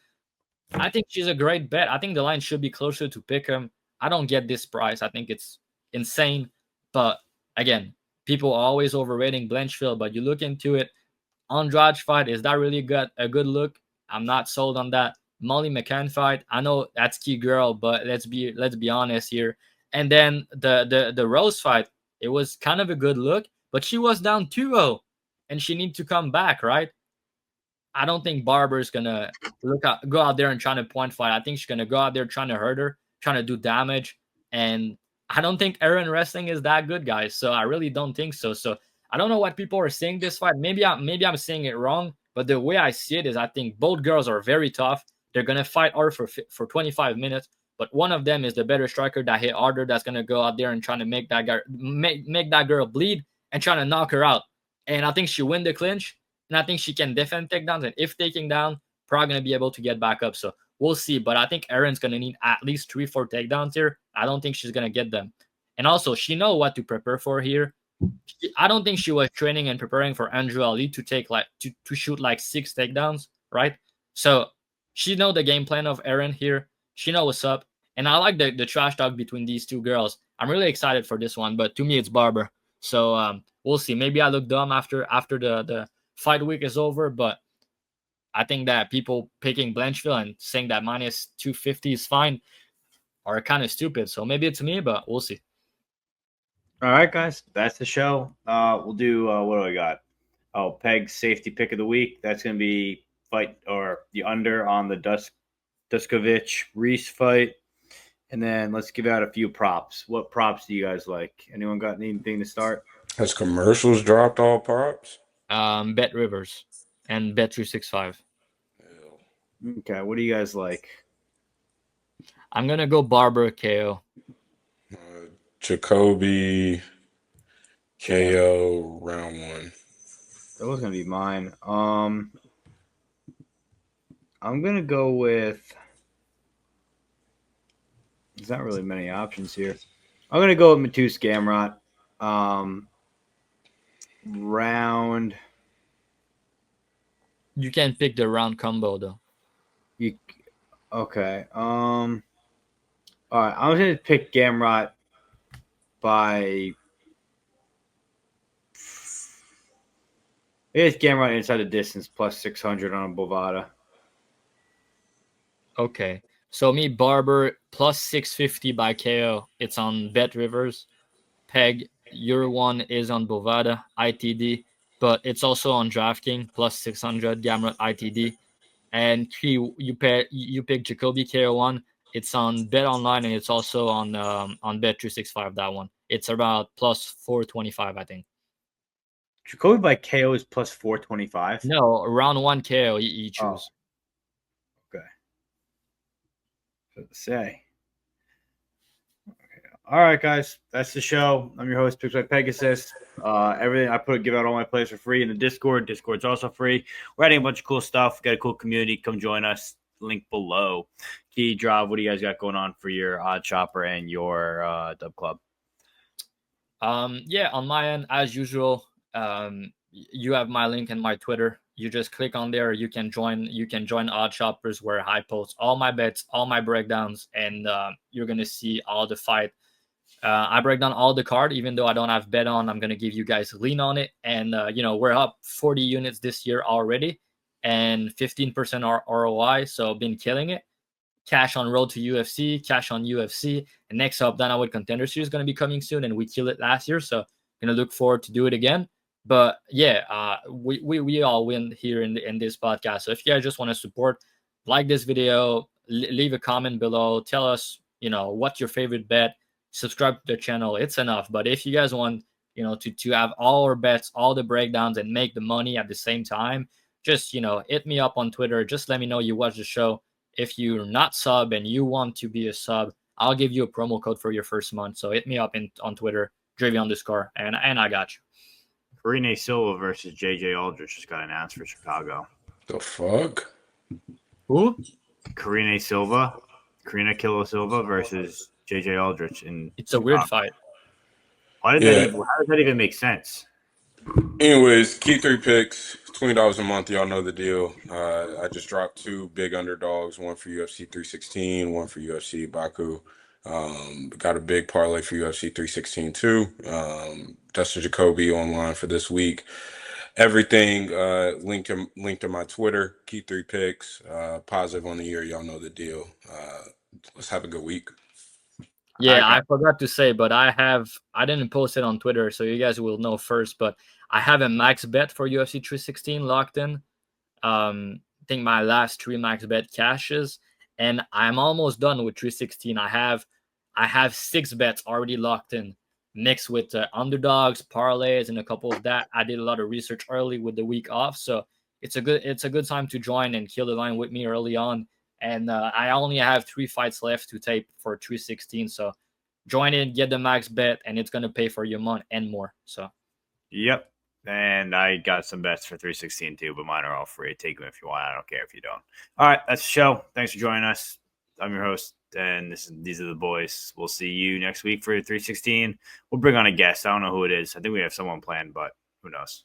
I think she's a great bet. I think the line should be closer to pick 'em. I don't get this price. I think it's insane. But again, people are always overrating Blanchfield. But you look into it, Andrade fight, is that really a good look? I'm not sold on that. Molly McCann fight, I know that's key girl, but let's be honest here. And then the Rose fight, it was kind of a good look, but she was down 2-0, and she needs to come back, right? I don't think Barber's gonna go out there and trying to point fight. I think she's gonna go out there trying to hurt her, trying to do damage, and I don't think Erin wrestling is that good, guys. So I really don't think so. So I don't know what people are saying this fight. Maybe I'm saying it wrong, but the way I see it is I think both girls are very tough. They're gonna fight hard for 25 minutes. but one of them is the better striker that hit harder, that's gonna go out there and trying to make that guy make that girl bleed and trying to knock her out. And I think she win the clinch, and I think she can defend takedowns. And if taking down, probably gonna be able to get back up. So we'll see. But I think Erin's gonna need at least 3-4 takedowns here. I don't think she's gonna get them. And also, she know what to prepare for here. I don't think she was training and preparing for Andrew Ali to take like to shoot like 6 takedowns, right? So she know the game plan of Erin here. She know what's up. And I like the trash talk between these two girls. I'm really excited for this one, but to me it's Barber. So we'll see. Maybe I look dumb after the fight week is over, but I think that people picking Blanchfield and saying that minus 250 is fine are kind of stupid. So maybe it's me, but we'll see. All right, guys, that's the show. We'll do what do we got? Oh, Peg's safety pick of the week. That's going to be fight or the under on the Duskovic Reese fight. And then let's give out a few props. What props do you guys like? Anyone got anything to start? Has commercials dropped all props? Bet Rivers and Bet 365. Okay, what do you guys like? I'm gonna go Barber KO. Jacoby KO round 1. That was gonna be mine. I'm gonna go with. There's not really many options here. I'm gonna go with Matus Gamrot. Round. You can pick the round combo though. Okay. All right. I'm gonna pick Gamrot by. It's Gamrot inside the distance plus 600 on a Bovada. Okay. So me, Barber plus 650 by KO. It's on Bet Rivers. Peg, your one is on Bovada ITD, but it's also on DraftKings plus 600 Gamrot ITD. And Key, you pick Jacoby KO1. It's on Bet Online, and it's also on Bet 365. That one. It's about plus 425, I think. Jacoby by KO is plus 425. No, round 1 KO you choose. Okay. What to say? Okay. All right, guys, that's the show. I'm your host, PicksByPegasus. Everything I give out all my plays for free in the Discord. Discord's also free. We're adding a bunch of cool stuff. Got a cool community. Come join us. Link below. Key, Dravhy, what do you guys got going on for your OddsShopper and your Dub Club? Yeah, on my end, as usual, you have my link in my Twitter. You just click on there. You can join OddsShoppers, where I post all my bets, all my breakdowns, and you're gonna see all the fight. I break down all the card, even though I don't have bet on. I'm gonna give you guys lean on it, and we're up 40 units this year already, and 15% ROI. So been killing it. Cash on road to UFC, cash on UFC, and next up, Dana White Contender Series is gonna be coming soon, and we killed it last year, so gonna look forward to do it again. But yeah, we all win here in this podcast. So if you guys just want to support, like this video, leave a comment below, tell us what's your favorite bet, subscribe to the channel. It's enough. But if you guys want to have all our bets, all the breakdowns, and make the money at the same time, just hit me up on Twitter. Just let me know you watch the show. If you're not sub and you want to be a sub, I'll give you a promo code for your first month. So hit me up on Twitter, Dravhy_, and I got you. Karine Silva versus JJ Aldrich just got announced for Chicago. The fuck? Who? Karine Kilo Silva versus JJ Aldrich. It's a weird fight. How does that even make sense? Anyways, Key3Picks, $20 a month. Y'all know the deal. I just dropped 2 big underdogs, one for UFC 316, one for UFC Baku. Got a big parlay for UFC 316 too. Dustin Jacoby online for this week. Everything linked to my Twitter, Key3Picks. Positive on the year. Y'all know the deal. Let's have a good week. Yeah, I forgot to say, but I didn't post it on Twitter, so you guys will know first. But I have a max bet for UFC 316 locked in. I think my last 3 max bet cashes, and I'm almost done with 316. I have 6 bets already locked in, mixed with underdogs, parlays, and a couple of that. I did a lot of research early with the week off, so it's a good time to join and kill the line with me early on. And I only have 3 fights left to tape for 316. So join in, get the max bet, and it's gonna pay for your month and more. So Yep. And I got some bets for 316 too, but mine are all free. Take them if you want. I don't care if you don't. All right, that's the show. Thanks for joining us. I'm your host, and these are the boys. We'll see you next week for 316. We'll bring on a guest. I don't know who it is. I think we have someone planned, but who knows?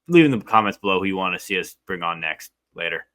Leave in the comments below who you want to see us bring on next. Later.